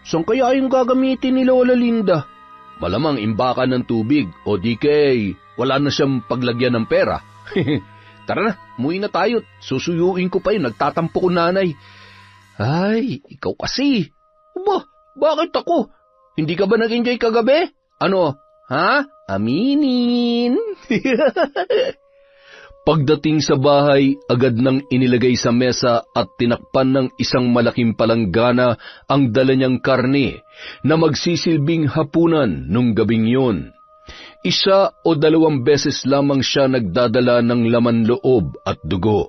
Saan kaya yung gagamitin ni Lola Linda? Malamang imbakan ng tubig o di kay wala na siyang paglagyan ng pera. Tara na, umuwi na tayo. Susuyuin ko pa yun, nagtatampo ko nanay. Ay, ikaw kasi. Bakit ako? Hindi ka ba nag-enjoy kagabi? Ano, Ha? Aminin. Pagdating sa bahay, agad nang inilagay sa mesa at tinakpan ng isang malaking palanggana ang dala niyang karne na magsisilbing hapunan nung gabing yun. 1 o 2 beses lamang siya nagdadala ng laman loob at dugo.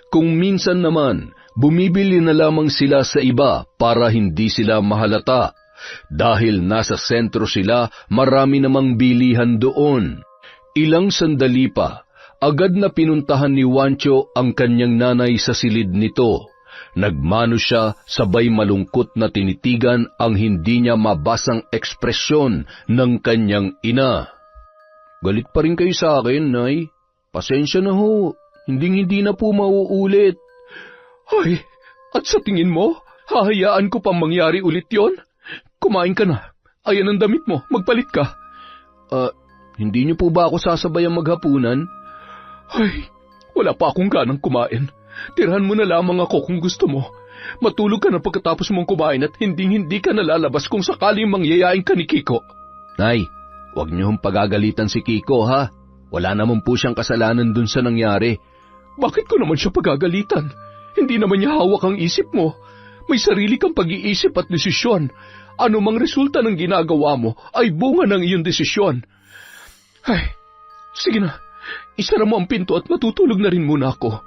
Kung minsan naman, bumibili na lamang sila sa iba para hindi sila mahalata. Dahil nasa sentro sila, marami namang bilihan doon. Ilang sandali pa, agad na pinuntahan ni Juancho ang kanyang nanay sa silid nito. Nagmano siya, sabay malungkot na tinitigan ang hindi niya mabasang ekspresyon ng kanyang ina. Galit pa rin kayo sa akin, Nay. Pasensya na ho, hindi na po mauulit. Ay, at sa tingin mo, hahayaan ko pang mangyari ulit yon? Kumain ka na. Ayan ang damit mo, magpalit ka. Hindi niyo po ba ako sasabayang maghapunan? Ay, wala pa akong ganang kumain. Tirahan mo na lamang ako kung gusto mo. Matulog ka na pagkatapos mong kumain at hindi ka nalalabas kung sakaling mangyayain ka ni Kiko. Nay, huwag niyo hong pagagalitan si Kiko, ha? Wala naman po siyang kasalanan dun sa nangyari. Bakit ko naman siya pagagalitan? Hindi naman niya hawak ang isip mo. May sarili kang pag-iisip at desisyon. Ano mang resulta ng ginagawa mo ay bunga ng iyong desisyon. Ay, sige na. Isara mo ang pinto at matutulog na rin muna ako.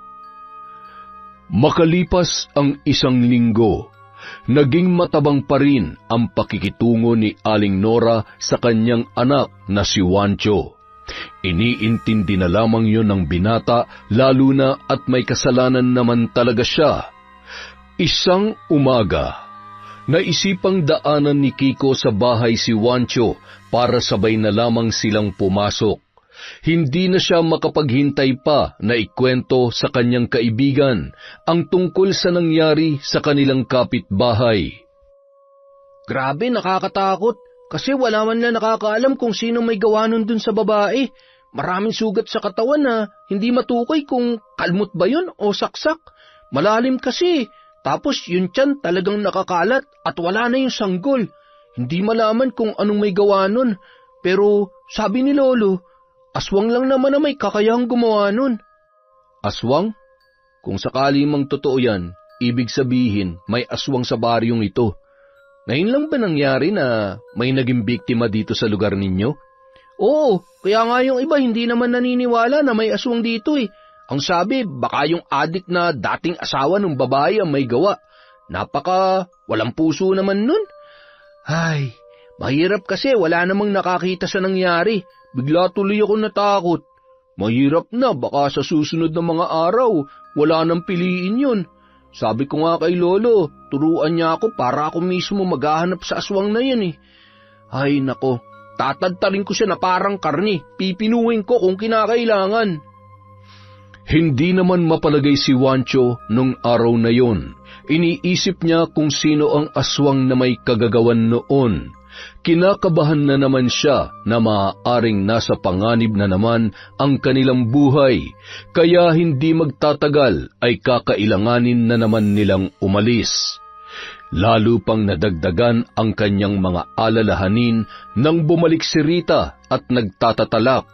Makalipas ang 1 linggo, naging matabang pa rin ang pakikitungo ni Aling Nora sa kanyang anak na si Juancho. Iniintindi na lamang yun ng binata, lalo na at may kasalanan naman talaga siya. Isang umaga, naisipang daanan ni Kiko sa bahay si Juancho para sabay na lamang silang pumasok. Hindi na siya makapaghintay pa na ikwento sa kanyang kaibigan ang tungkol sa nangyari sa kanilang kapitbahay. Grabe, nakakatakot. Kasi wala man na nakakaalam kung sino may gawa nun dun sa babae. Maraming sugat sa katawan na hindi matukoy kung kalmot ba yun o saksak. Malalim kasi. Tapos yun tiyan talagang nakakalat at wala na yung sanggol. Hindi malaman kung anong may gawa nun. Pero sabi ni Lolo, aswang lang naman na may kakayahang gumawa nun. Aswang? Kung sakali mang totoo yan, ibig sabihin may aswang sa baryong ito. Ngayon lang ba nangyari na may naging biktima dito sa lugar ninyo? Oo, kaya nga yung iba hindi naman naniniwala na may aswang dito eh. Ang sabi, baka yung adik na dating asawa ng babae ang may gawa. Napaka walang puso naman nun. Ay, mahirap kasi wala namang nakakita sa nangyari. Bigla tuloy ako natakot. Mahirap na, baka sa susunod na mga araw, wala nang piliin yun. Sabi ko nga kay Lolo, turuan niya ako para ako mismo maghahanap sa aswang na yan eh. Ay nako, tatadtarin ko siya na parang karni, pipinuhin ko kung kinakailangan. Hindi naman mapalagay si Juancho nung araw na yon. Iniisip niya kung sino ang aswang na may kagagawan noon. Kinakabahan na naman siya na maaaring nasa panganib na naman ang kanilang buhay, kaya hindi magtatagal ay kakailanganin na naman nilang umalis. Lalo pang nadagdagan ang kanyang mga alalahanin nang bumalik si Rita at nagtatatalak.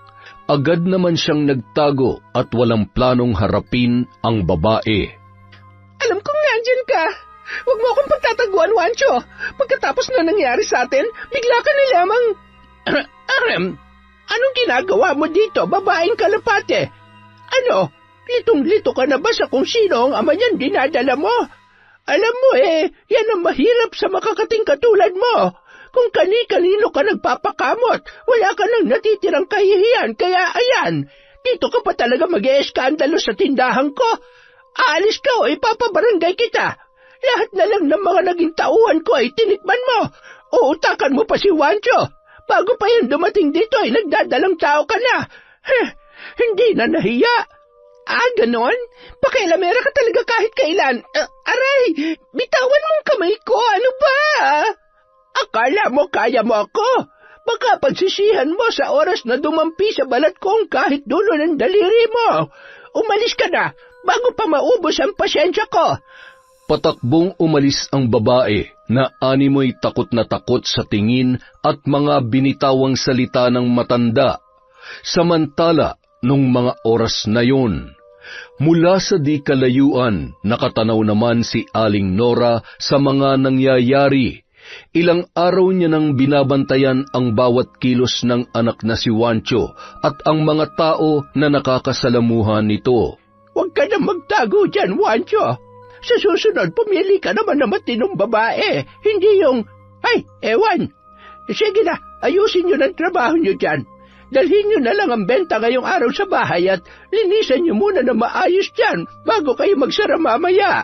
Agad naman siyang nagtago at walang planong harapin ang babae. Alam kong nandyan ka. Huwag mo akong pagtataguan, Juancho. Pagkatapos na nangyari sa atin, bigla ka na lamang... Aram, anong ginagawa mo dito, babaeng kalapate? Ano, litong-lito ka na ba sa kung sino ang ama niyan dinadala mo? Alam mo yan ang mahirap sa makakating katulad mo. Kung kani-kanino ka nagpapakamot, wala ka nang natitirang kahihiyan, kaya ayan, dito ka pa talaga mag-e-eskandalo sa tindahan ko. Aalis ka o ipapabarangay kita. Lahat na lang ng mga naging tauhan ko ay tinikman mo. Uutakan mo pa si Juancho. Bago pa yan dumating dito ay nagdadalang tao ka na. Hindi na nahiya. Ganon? Pakailamera ka talaga kahit kailan. Aray, bitawan mong kamay ko. Ano ba? Akala mo kaya mo ako? Baka pagsisihan mo sa oras na dumampi sa balat kong kahit dulo ng daliri mo. Umalis ka na bago pa maubos ang pasyensya ko. Patakbong umalis ang babae na animoy takot na takot sa tingin at mga binitawang salita ng matanda. Samantala, nung mga oras na yon, mula sa di kalayuan, nakatanaw naman si Aling Nora sa mga nangyayari. Ilang araw niya nang binabantayan ang bawat kilos ng anak na si Juancho at ang mga tao na nakakasalamuhan nito. Huwag ka na magtago dyan, Juancho. Sa susunod, pumili ka naman na matinong babae. Hindi yung, ay, ewan. Sige na, ayusin nyo ng trabaho nyo dyan. Dalhin nyo na lang ang benta ngayong araw sa bahay at linisan nyo muna na maayos dyan bago kayo magsara mamaya.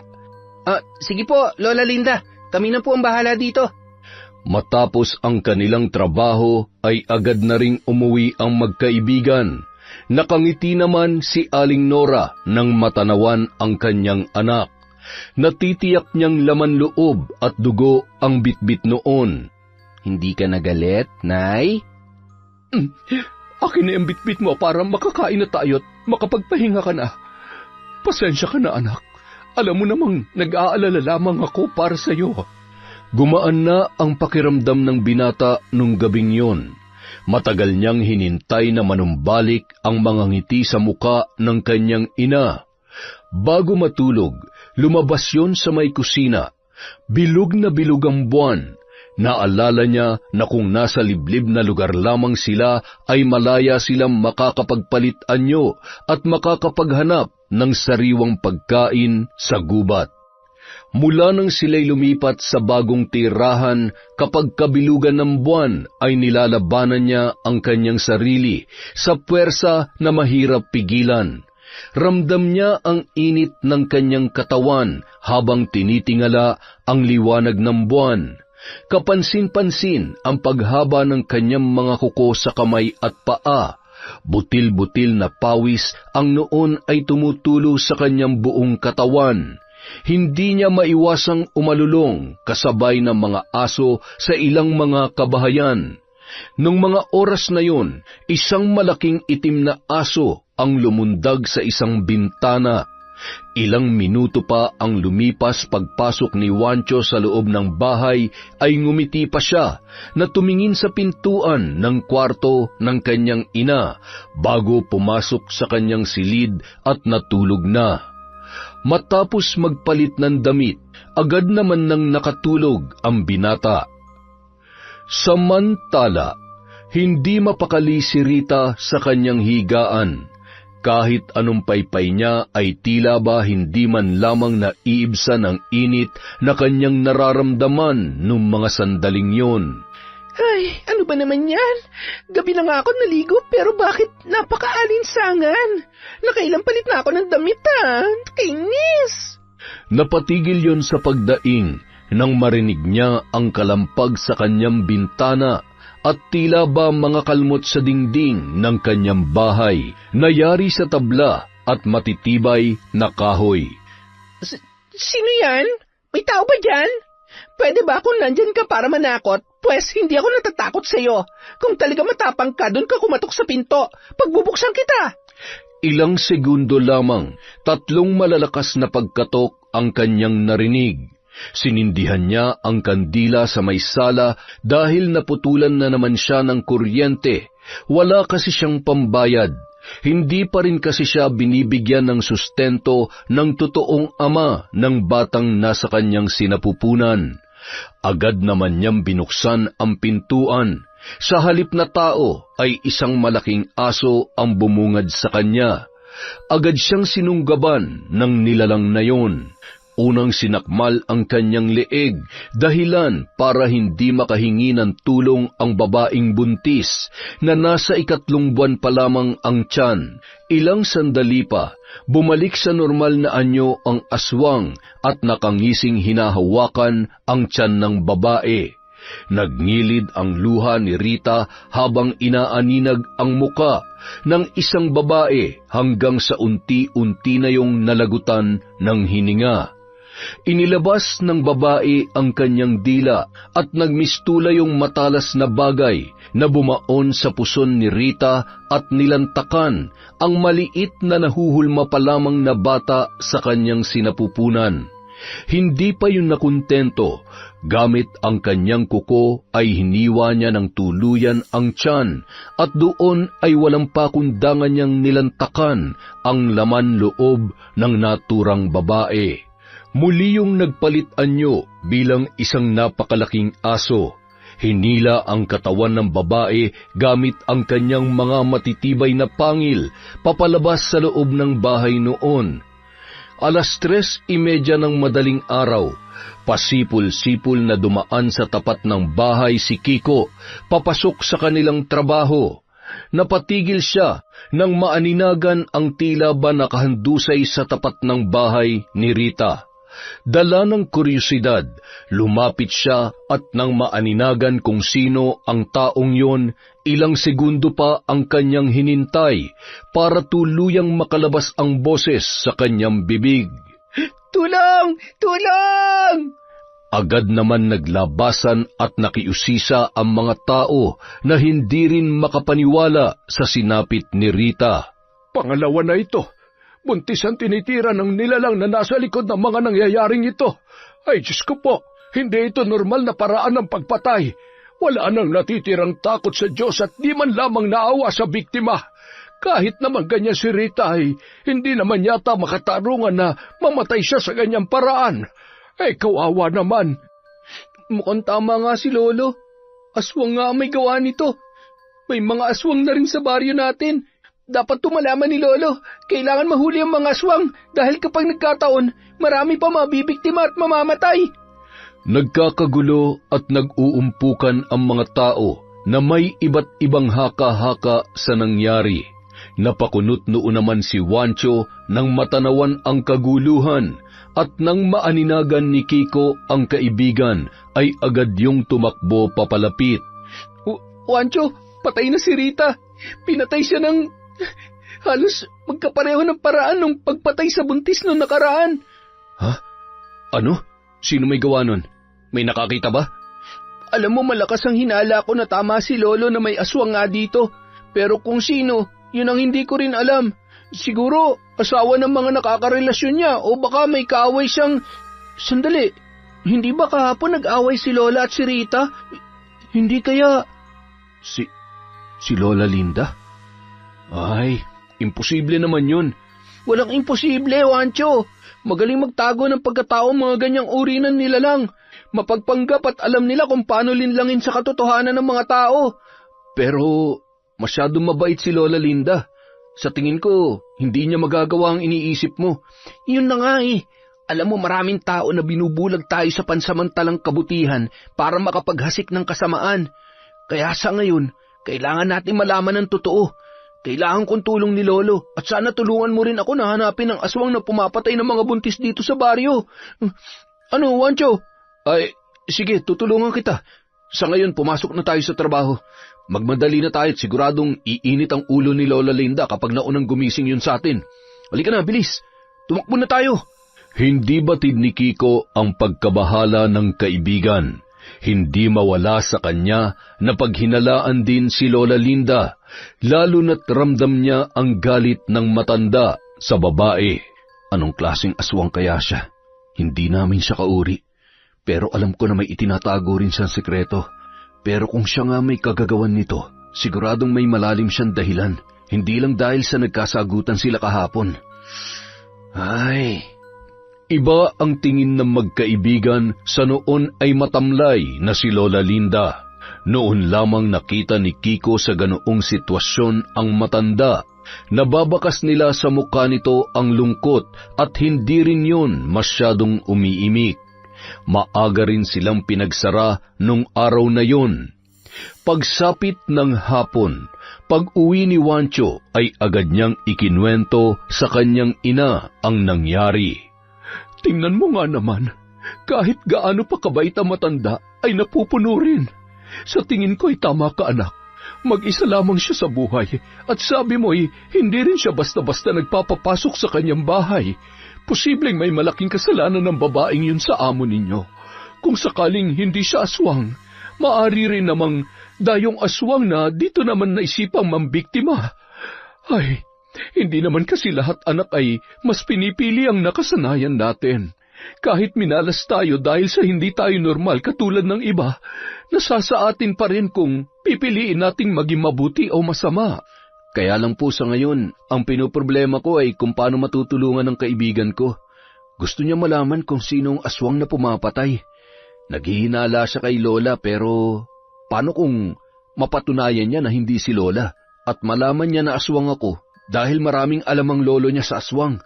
Sige po, Lola Linda. Kami na po ang bahala dito. Matapos ang kanilang trabaho ay agad na ring umuwi ang magkaibigan. Nakangiti naman si Aling Nora nang matanawan ang kanyang anak. Natitiyak niyang laman loob at dugo ang bitbit noon. Hindi ka nagalit, Nay? Akin na yung bitbit mo para makakain na tayo at makapagpahinga ka na. Pasensya ka na, anak. Alam mo namang nag-aalala lamang ako para sa iyo. Gumaan na ang pakiramdam ng binata nung gabing yon. Matagal niyang hinintay na manumbalik ang mga ngiti sa muka ng kanyang ina. Bago matulog, lumabas yon sa may kusina. Bilog na bilog ang buwan. Naalala niya na kung nasa liblib na lugar lamang sila ay malaya silang makakapagpalit anyo at makakapaghanap ng sariwang pagkain sa gubat. Mula nang sila'y lumipat sa bagong tirahan, kapag kabilugan ng buwan ay nilalabanan niya ang kanyang sarili sa puwersa na mahirap pigilan. Ramdam niya ang init ng kanyang katawan habang tinitingala ang liwanag ng buwan. Kapansin-pansin ang paghaba ng kanyang mga kuko sa kamay at paa. Butil-butil na pawis ang noon ay tumutulo sa kanyang buong katawan. Hindi niya maiwasang umalulong kasabay ng mga aso sa ilang mga kabahayan. Nung mga oras na yon, isang malaking itim na aso ang lumundag sa isang bintana. Ilang minuto pa ang lumipas pagpasok ni Juancho sa loob ng bahay ay ngumiti pa siya na tumingin sa pintuan ng kwarto ng kanyang ina bago pumasok sa kanyang silid at natulog na. Matapos magpalit ng damit, agad naman nang nakatulog ang binata. Samantala, hindi mapakali si Rita sa kanyang higaan. Kahit anong paypay niya ay tila ba hindi man lamang naiibsan ang init na kanyang nararamdaman nung mga sandaling yon. Ay, ano ba naman yan? Gabi na nga ako naligo pero bakit napaka-alinsangan? Nakailang palit na ako ng damit Kainis! Napatigil yon sa pagdaing nang marinig niya ang kalampag sa kanyang bintana at tila ba mga kalmot sa dingding ng kanyang bahay, nayari sa tabla at matitibay na kahoy. Sino yan? May tao ba dyan? Pwede ba kung nandyan ka para manakot? Pwes, hindi ako natatakot sa'yo. Kung talaga matapang ka, doon ka kumatok sa pinto. Pagbubuksan kita. Ilang segundo lamang, 3 malalakas na pagkatok ang kanyang narinig. Sinindihan niya ang kandila sa may sala dahil naputulan na naman siya ng kuryente. Wala kasi siyang pambayad. Hindi pa rin kasi siya binibigyan ng sustento ng totoong ama ng batang nasa kanyang sinapupunan. Agad naman niyang binuksan ang pintuan. Sa halip na tao ay isang malaking aso ang bumungad sa kanya. Agad siyang sinunggaban ng nilalang na yon. Unang sinakmal ang kanyang leeg, dahilan para hindi makahingi ng tulong ang babaeng buntis na nasa 3 buwan pa lamang ang tiyan. Ilang sandali pa, bumalik sa normal na anyo ang aswang at nakangising hinahawakan ang tiyan ng babae. Nagngilid ang luha ni Rita habang inaaninag ang muka ng isang babae hanggang sa unti-unti na yung nalagutan ng hininga. Inilabas ng babae ang kanyang dila at nagmistula yung matalas na bagay na bumaon sa puson ni Rita at nilantakan ang maliit na nahuhulma pa lamang na bata sa kanyang sinapupunan. Hindi pa yun nakuntento, gamit ang kanyang kuko ay hiniwa niya ng tuluyan ang tiyan at doon ay walang pakundangan niyang nilantakan ang laman loob ng naturang babae. Muli yung nagpalit anyo bilang isang napakalaking aso. Hinila ang katawan ng babae gamit ang kanyang mga matitibay na pangil papalabas sa loob ng bahay noon. 3:30 ng madaling araw, pasipul-sipul na dumaan sa tapat ng bahay si Kiko, papasok sa kanilang trabaho. Napatigil siya nang maaninagan ang tila ba nakahandusay sa tapat ng bahay ni Rita. Dala ng kuryosidad, lumapit siya at nang maaninagan kung sino ang taong yon, ilang segundo pa ang kanyang hinintay para tuluyang makalabas ang boses sa kanyang bibig. Tulong! Tulong! Agad naman naglabasan at nakiusisa ang mga tao na hindi rin makapaniwala sa sinapit ni Rita. Pangalawa na ito. Buntis ang tinitira ng nilalang na nasa likod ng mga nangyayaring ito. Ay, Diyos ko po, hindi ito normal na paraan ng pagpatay. Wala nang natitirang takot sa Diyos at di man lamang naawa sa biktima. Kahit naman ganyan si Rita ay hindi naman yata makatarungan na mamatay siya sa ganyang paraan. Eh, kawawa naman. Mukhang tama nga si Lolo. Aswang nga may gawa nito. May mga aswang na rin sa baryo natin. Dapat tumalaman ni Lolo. Kailangan mahuli ang mga aswang dahil kapag nagkataon, marami pa mabibiktima at mamamatay. Nagkakagulo at nag-uumpukan ang mga tao na may iba't ibang haka-haka sa nangyari. Napakunot noon naman si Wancho nang matanawan ang kaguluhan at nang maaninagan ni Kiko ang kaibigan ay agad yung tumakbo papalapit. Wancho, patay na si Rita. Pinatay siya ng halos magkapareho ng paraan ng pagpatay sa buntis noong nakaraan. Ha? Ano? Sino may gawa nun? May nakakita ba? Alam mo, malakas ang hinala ko na tama si Lolo na may aswang nga dito. Pero kung sino, yun ang hindi ko rin alam. Siguro, asawa ng mga nakakarelasyon niya o baka may kaaway siyang... Sandali, hindi ba kahapon nag-away si Lola at si Rita? Hindi kaya... Si Lola Linda? Ay, imposible naman yun. Walang imposible, Wancho. Magaling magtago ng pagkatao mga ganyang uri ng nilalang. Mapagpanggap at alam nila kung paano linlangin sa katotohanan ng mga tao. Pero masyadong mabait si Lola Linda. Sa tingin ko, hindi niya magagawa ang iniisip mo. Yun na nga eh. Alam mo, maraming tao na binubulag tayo sa pansamantalang kabutihan para makapaghasik ng kasamaan. Kaya sa ngayon, kailangan natin malaman ang totoo. Kailangan kong tulong ni Lolo at sana tulungan mo rin ako na hanapin ang aswang na pumapatay ng mga buntis dito sa baryo. Ano, Wancho? Ay, sige, tutulungan kita. Sa ngayon, pumasok na tayo sa trabaho. Magmadali na tayo at siguradong iinit ang ulo ni Lola Linda kapag naunang gumising yun sa atin. Halika na, bilis. Tumakbo na tayo. Hindi batid ni Kiko ang pagkabahala ng kaibigan. Hindi mawala sa kanya na paghinalaan din si Lola Linda, lalo na't ramdam niya ang galit ng matanda sa babae. Anong klaseng aswang kaya siya? Hindi namin siya kauri, pero alam ko na may itinatago rin siyang sekreto. Pero kung siya nga may kagagawan nito, siguradong may malalim siyang dahilan, hindi lang dahil sa nagkasagutan sila kahapon. Ay... Iba ang tingin ng magkaibigan sa noon ay matamlay na si Lola Linda. Noon lamang nakita ni Kiko sa ganoong sitwasyon ang matanda. Nababakas nila sa mukha nito ang lungkot at hindi rin yun masyadong umiimik. Maaga rin silang pinagsara nung araw na yun. Pagsapit ng hapon, pag-uwi ni Wancho ay agad niyang ikinwento sa kanyang ina ang nangyari. Tingnan mo nga naman, kahit gaano pa kabait ang matanda, ay napupuno rin. Sa tingin ko ay tama ka, anak. Mag-isa lamang siya sa buhay, at sabi mo ay hindi rin siya basta-basta nagpapapasok sa kanyang bahay. Posibleng may malaking kasalanan ng babaeng yun sa amo ninyo. Kung sakaling hindi siya aswang, maari rin namang dayong aswang na dito naman naisipang mambiktima. Ay... Hindi naman kasi lahat anak ay mas pinipili ang nakasanayan natin. Kahit minalas tayo dahil sa hindi tayo normal katulad ng iba, nasasaatin pa rin kung pipiliin nating maging mabuti o masama. Kaya lang po sa ngayon, ang pinoproblema ko ay kung paano matutulungan ng kaibigan ko. Gusto niya malaman kung sinong aswang na pumapatay. Naghihinala siya kay Lola pero paano kung mapatunayan niya na hindi si Lola at malaman niya na aswang ako dahil maraming alam ang lolo niya sa aswang.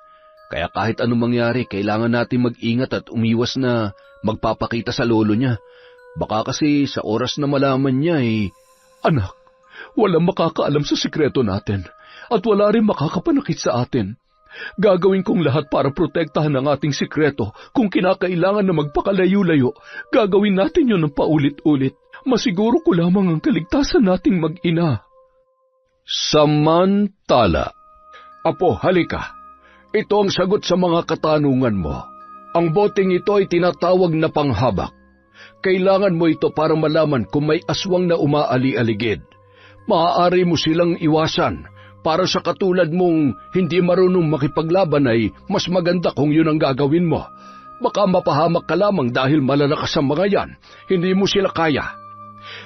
Kaya kahit anong mangyari, kailangan natin mag-ingat at umiwas na magpapakita sa lolo niya. Baka kasi sa oras na malaman niya Anak, walang makakaalam sa sikreto natin at wala rin makakapanakit sa atin. Gagawin kong lahat para protektahan ang ating sikreto. Kung kinakailangan na magpakalayo-layo, gagawin natin yun ng paulit-ulit. Masiguro ko lamang ang kaligtasan nating mag-ina. Samantala. Apo, halika. Ito ang sagot sa mga katanungan mo. Ang boteng ito ay tinatawag na panghabak. Kailangan mo ito para malaman kung may aswang na umaali-aligid. Maaari mo silang iwasan. Para sa katulad mong hindi marunong makipaglaban ay mas maganda kung yun ang gagawin mo. Baka mapahamak ka lamang dahil malalakas ang mga yan. Hindi mo sila kaya.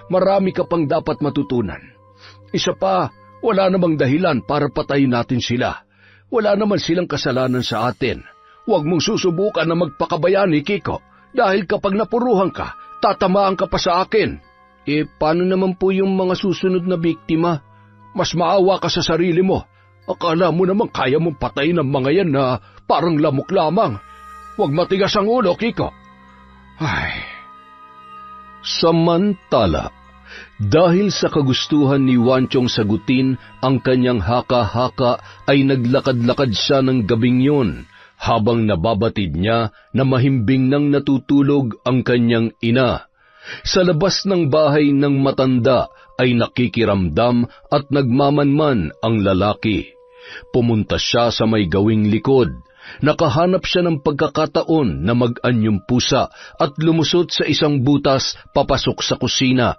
Marami ka pang dapat matutunan. Isa pa, wala namang dahilan para patayin natin sila. Wala naman silang kasalanan sa atin. Huwag mong susubukan na magpakabayani, Kiko. Dahil kapag napuruhan ka, tatamaan ka pa sa akin. Paano naman po yung mga susunod na biktima? Mas maawa ka sa sarili mo. Akala mo naman kaya mong patayin ang mga yan na parang lamok lamang. Huwag matigas ang ulo, Kiko. Samantala, dahil sa kagustuhan ni Wanchong sagutin ang kanyang haka-haka ay naglakad-lakad siya ng gabing yun habang nababatid niya na mahimbing nang natutulog ang kanyang ina. Sa labas ng bahay ng matanda ay nakikiramdam at nagmamanman ang lalaki. Pumunta siya sa may gawing likod. Nakahanap siya ng pagkakataon na mag-anyong pusa at lumusot sa isang butas papasok sa kusina.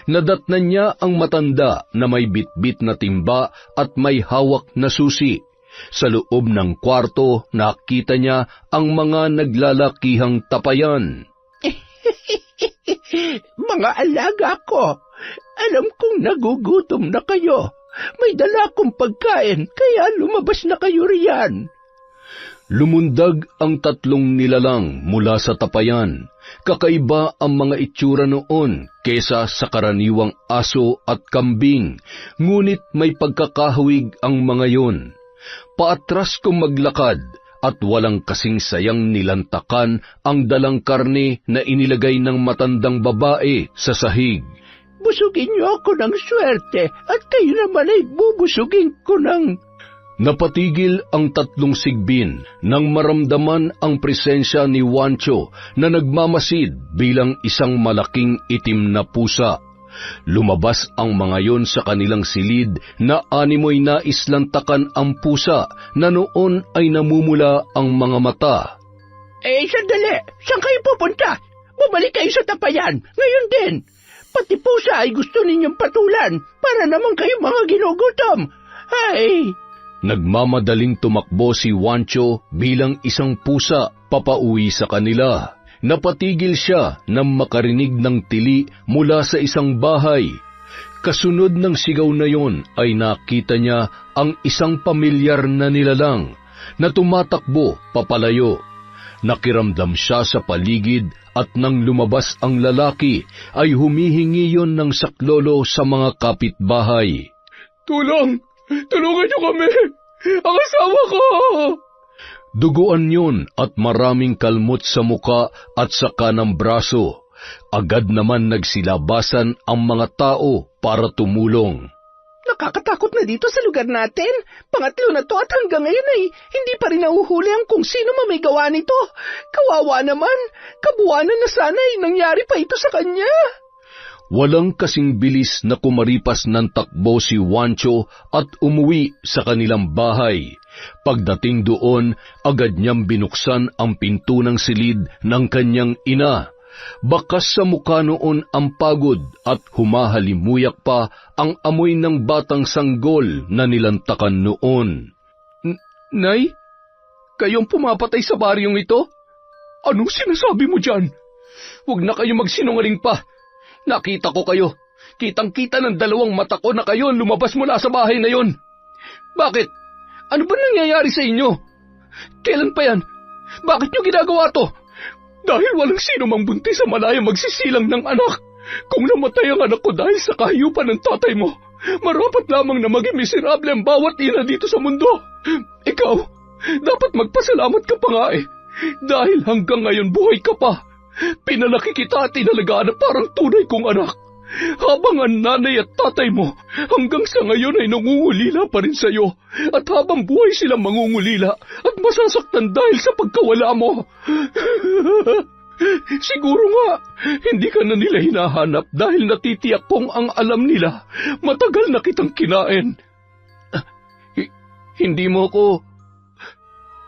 Nadatnan niya ang matanda na may bitbit na timba at may hawak na susi. Sa loob ng kwarto, nakita niya ang mga naglalakihang tapayan. Mga alaga ko, alam kong nagugutom na kayo. May dala akong pagkain, kaya lumabas na kayo riyan. Lumundag ang tatlong nilalang mula sa tapayan. Kakaiba ang mga itsura noon kesa sa karaniwang aso at kambing, ngunit may pagkakahawig ang mga yon. Paatras kong maglakad at walang kasing sayang nilantakan ang dalang karne na inilagay ng matandang babae sa sahig. Busugin niyo ako ng swerte at kayo naman ay bubusugin ko ng... Napatigil ang tatlong sigbin nang maramdaman ang presensya ni Wancho na nagmamasid bilang isang malaking itim na pusa. Lumabas ang mga yon sa kanilang silid na animoy naislantakan ang pusa na noon ay namumula ang mga mata. Sandali! Saan kayo pupunta? Bumalik kayo sa tapayan, ngayon din. Pati pusa ay gusto ninyong patulan para naman kayo mga ginugutom. Ay! Nagmamadaling tumakbo si Wancho bilang isang pusa papauwi sa kanila. Napatigil siya nang makarinig ng tili mula sa isang bahay. Kasunod ng sigaw na yon ay nakita niya ang isang pamilyar na nilalang na tumatakbo papalayo. Nakiramdam siya sa paligid at nang lumabas ang lalaki ay humihingi yon ng saklolo sa mga kapitbahay. Tulong! Tulungan niyo kami! Ang asawa ko! Duguan yun at maraming kalmot sa muka at sa kanang braso. Agad naman nagsilabasan ang mga tao para tumulong. Nakakatakot na dito sa lugar natin. Pangatlo na to at hanggang ngayon ay hindi pa rin nahuhuli ang kung sino may gawa nito. Kawawa naman. Kabuwanan na sana ay nangyari pa ito sa kanya. Walang kasing bilis na kumaripas ng takbo si Wancho at umuwi sa kanilang bahay. Pagdating doon, agad niyang binuksan ang pinto ng silid ng kanyang ina. Bakas sa mukha noon ang pagod at humahalimuyak pa ang amoy ng batang sanggol na nilantakan noon. Nay, kayong pumapatay sa baryong ito? Anong sinasabi mo dyan? Huwag na kayo magsinungaling pa. Nakita ko kayo. Kitang-kita ng dalawang mata ko na kayo ang lumabas mula sa bahay na yon. Bakit? Ano ba nangyayari sa inyo? Kailan pa yan? Bakit nyo ginagawa to? Dahil walang sino mang buntis sa malaya magsisilang ng anak. Kung namatay ang anak ko dahil sa kahiyupan ng tatay mo, marapat lamang na maging miserable ang bawat ina dito sa mundo. Ikaw, dapat magpasalamat ka pa nga eh. Dahil hanggang ngayon buhay ka pa. Pinalaki kita at inalagaan na parang tunay kong anak. Habang ang nanay at tatay mo hanggang sa ngayon ay nangungulila pa rin sa'yo. At habang buhay silang mangungulila at masasaktan dahil sa pagkawala mo. Siguro nga, hindi ka na nila hinahanap dahil natitiyak kong ang alam nila matagal na kitang kinain. Hindi mo ko...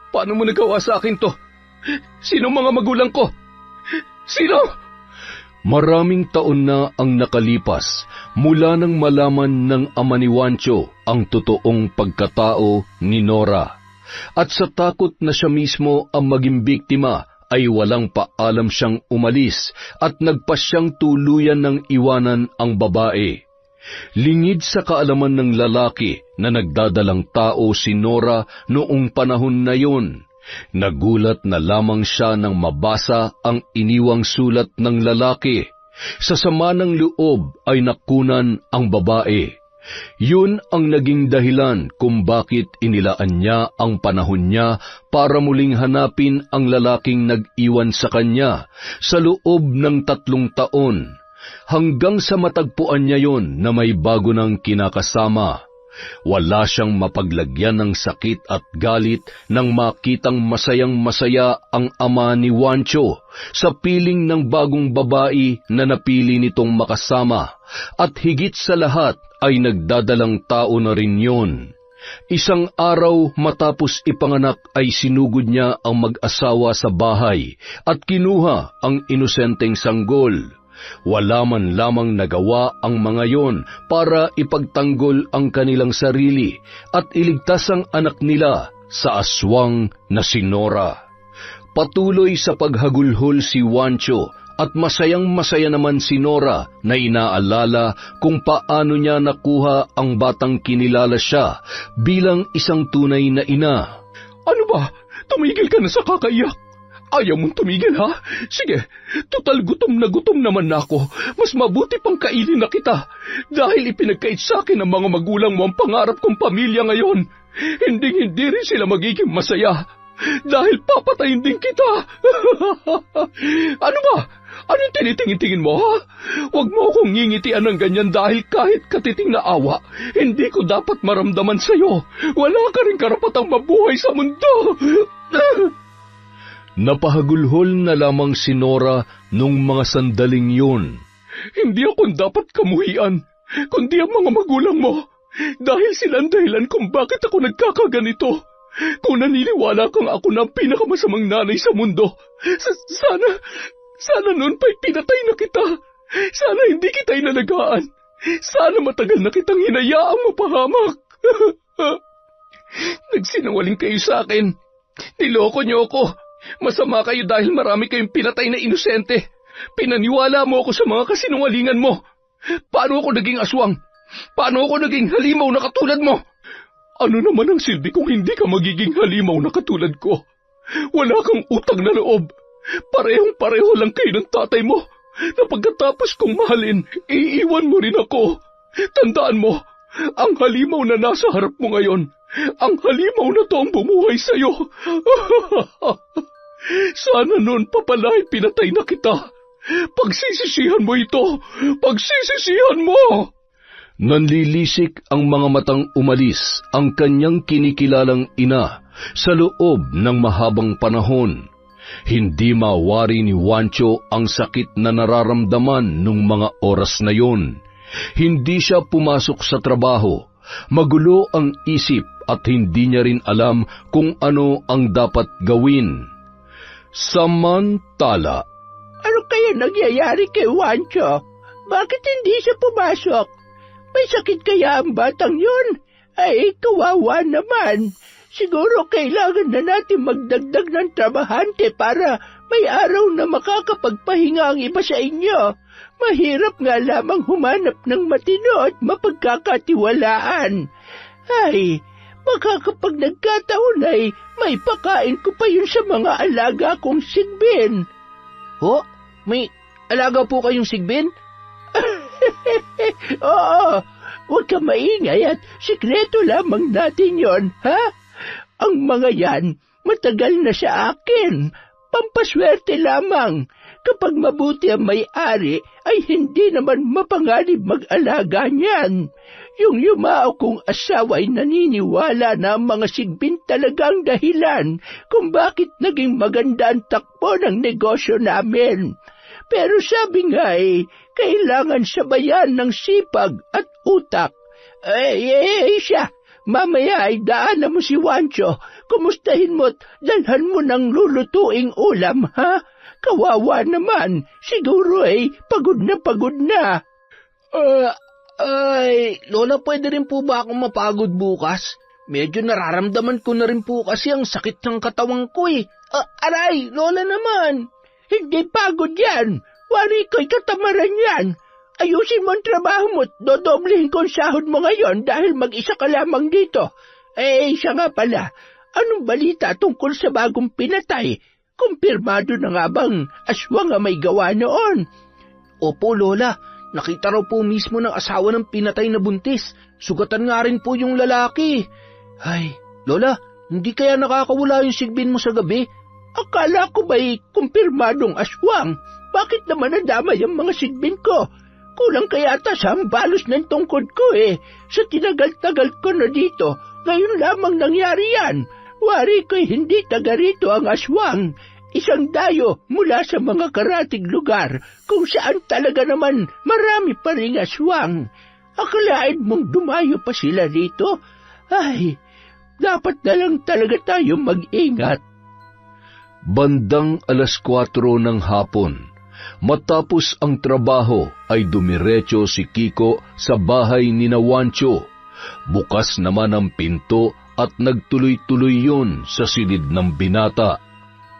Paano mo nagawa sa akin to? Sino mga magulang ko? Sino? Maraming taon na ang nakalipas mula nang malaman ng ama ni Juancho ang totoong pagkatao ni Nora. At sa takot na siya mismo ang maging biktima, ay walang paalam siyang umalis at nagpasyang tuluyan ng iwanan ang babae. Lingid sa kaalaman ng lalaki na nagdadalang tao si Nora noong panahon na yun. Nagulat na lamang siya nang mabasa ang iniwang sulat ng lalaki. Sa sama ng loob ay nakunan ang babae. Yun ang naging dahilan kung bakit inilaan niya ang panahon niya para muling hanapin ang lalaking nag-iwan sa kanya sa loob ng 3 taon, hanggang sa matagpuan niya yon na may bago ng kinakasama. Wala siyang mapaglagyan ng sakit at galit nang makitang masayang-masaya ang ama ni Juancho sa piling ng bagong babae na napili nitong makasama, at higit sa lahat ay nagdadalang tao na rin yun. Isang araw matapos ipanganak ay sinugod niya ang mag-asawa sa bahay at kinuha ang inosenteng sanggol. Wala man lamang nagawa ang mga yon para ipagtanggol ang kanilang sarili at iligtas ang anak nila sa aswang na si Nora. Patuloy sa paghagulhol si Juancho at masayang-masaya naman si Nora na inaalala kung paano niya nakuha ang batang kinilala siya bilang isang tunay na ina. Ano ba? Tumigil ka na sa kakaiyak. Ayaw mong tumigil, ha? Sige, total gutom naman na ako. Mas mabuti pang kainin na kita. Dahil ipinagkait sa akin ng mga magulang mo ang pangarap kong pamilya ngayon. Hindi rin sila magiging masaya. Dahil papatayin din kita. Ano ba? Anong tinitingin mo, ha? Huwag mo akong ngingitian ng ganyan dahil kahit katiting na awa, hindi ko dapat maramdaman sa'yo. Wala ka rin karapatang mabuhay sa mundo. Napahagulhol na lamang si Nora nung mga sandaling yun. Hindi ako dapat kamuhian, kundi ang mga magulang mo. Dahil silang dahilan kung bakit ako nagkakaganito. Kung naniniwala kang ako na ang pinakamasamang nanay sa mundo, sana noon pa'y pinatay na kita. Sana hindi kita inalagaan. Sana matagal na kitang hinayaang mapahamak. Nagsinungaling kayo sa akin. Niloko niyo ako. Masama kayo dahil marami kayong pinatay na inosente. Pinaniwala mo ako sa mga kasinungalingan mo. Paano ako naging aswang? Paano ako naging halimaw na katulad mo? Ano naman ang silbi kung hindi ka magiging halimaw na katulad ko? Wala kang utang na loob. Parehong-pareho lang kayo ng tatay mo. Na pagkatapos kong mahalin, iiwan mo rin ako. Tandaan mo, ang halimaw na nasa harap mo ngayon, ang halimaw na to ang bumuhay sa'yo. Sana noon pa pala ay pinatay na kita. Pagsisisihan mo ito. Pagsisisihan mo. Nanlilisik ang mga matang umalis ang kanyang kinikilalang ina sa loob ng mahabang panahon. Hindi mawari ni Juancho ang sakit na nararamdaman nung mga oras na yon. Hindi siya pumasok sa trabaho. Magulo ang isip at hindi niya rin alam kung ano ang dapat gawin. Samantala, Ano kaya nangyayari kay Juancho? Bakit hindi siya pumasok? May sakit kaya ang batang yun? Ay, kawawa naman. Siguro kailangan na natin magdagdag ng trabahante para may araw na makakapagpahinga ang iba sa inyo. Mahirap nga lamang humanap ng matino at mapagkakatiwalaan. Ay, baka kapag nagkataon ay may pakain ko pa yun sa mga alaga kong sigbin. Ho? May alaga po kayong sigbin? Oo, huwag ka maingay at sikreto lamang natin yon, ha? Ang mga yan, matagal na sa akin. Pampaswerte lamang. Kapag mabuti ang may-ari, ay hindi naman mapanganib mag-alaga niyan. Yung yumao kong asawa ay naniniwala na ang mga sigbin talagang dahilan kung bakit naging maganda ang takbo ng negosyo namin. Pero sabi nga kailangan sabayan ng sipag at utak. Siya, mamaya ay daanan mo si Wancho. Kumustahin mo't dalhan mo ng lulutuing ulam, ha? Kawawa naman, siguro pagod na. Lola, pwede rin po ba akong mapagod bukas? Medyo nararamdaman ko na rin po kasi ang sakit ng katawan ko Aray, Lola naman. Hindi pagod yan. Wari ko'y katamaran yan. Ayusin mo ang trabaho mo't dodoblehin ko ang sahod mo ngayon dahil mag-isa ka lamang dito. Siya nga pala, anong balita tungkol sa bagong pinatay? Kumpirmado na nga bang aswang ang may gawa noon? Opo, Lola. Nakita raw po mismo ng asawa ng pinatay na buntis. Sugatan nga rin po yung lalaki. Ay, Lola, hindi kaya nakakawala yung sigbin mo sa gabi? Akala ko ba'y kumpirmadong aswang? Bakit naman nadamay ang mga sigbin ko? Kulang kaya ata sa balos ng tungkod ko Sa tinagal-tagal ko na dito, ngayon lamang nangyari yan. Wari ko'y hindi taga rito ang aswang. Isang dayo mula sa mga karatig lugar kung saan talaga naman marami pa ring aswang. Akalain mong dumayo pa sila rito? Ay, dapat na lang talaga tayo mag-ingat. Bandang 4:00 ng hapon, matapos ang trabaho ay dumiretso si Kiko sa bahay ni Wancho. Bukas naman ang pinto at nagtuloy-tuloy yun sa silid ng binata.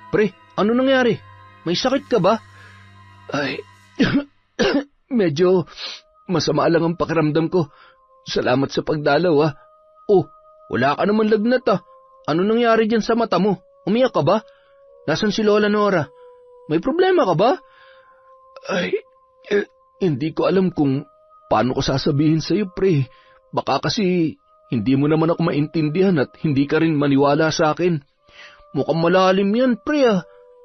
Pre, ano nangyari? May sakit ka ba? Ay, medyo masama lang ang pakiramdam ko. Salamat sa pagdalaw, ha. Oh, wala ka naman lagnat, ha. Ano nangyari dyan sa mata mo? Umiyak ka ba? Nasaan si Lola Nora? May problema ka ba? Ay, hindi ko alam kung paano ko sasabihin sa'yo, pre. Baka kasi hindi mo naman ako maintindihan at hindi ka rin maniwala sa akin. Mukhang malalim yan, pre.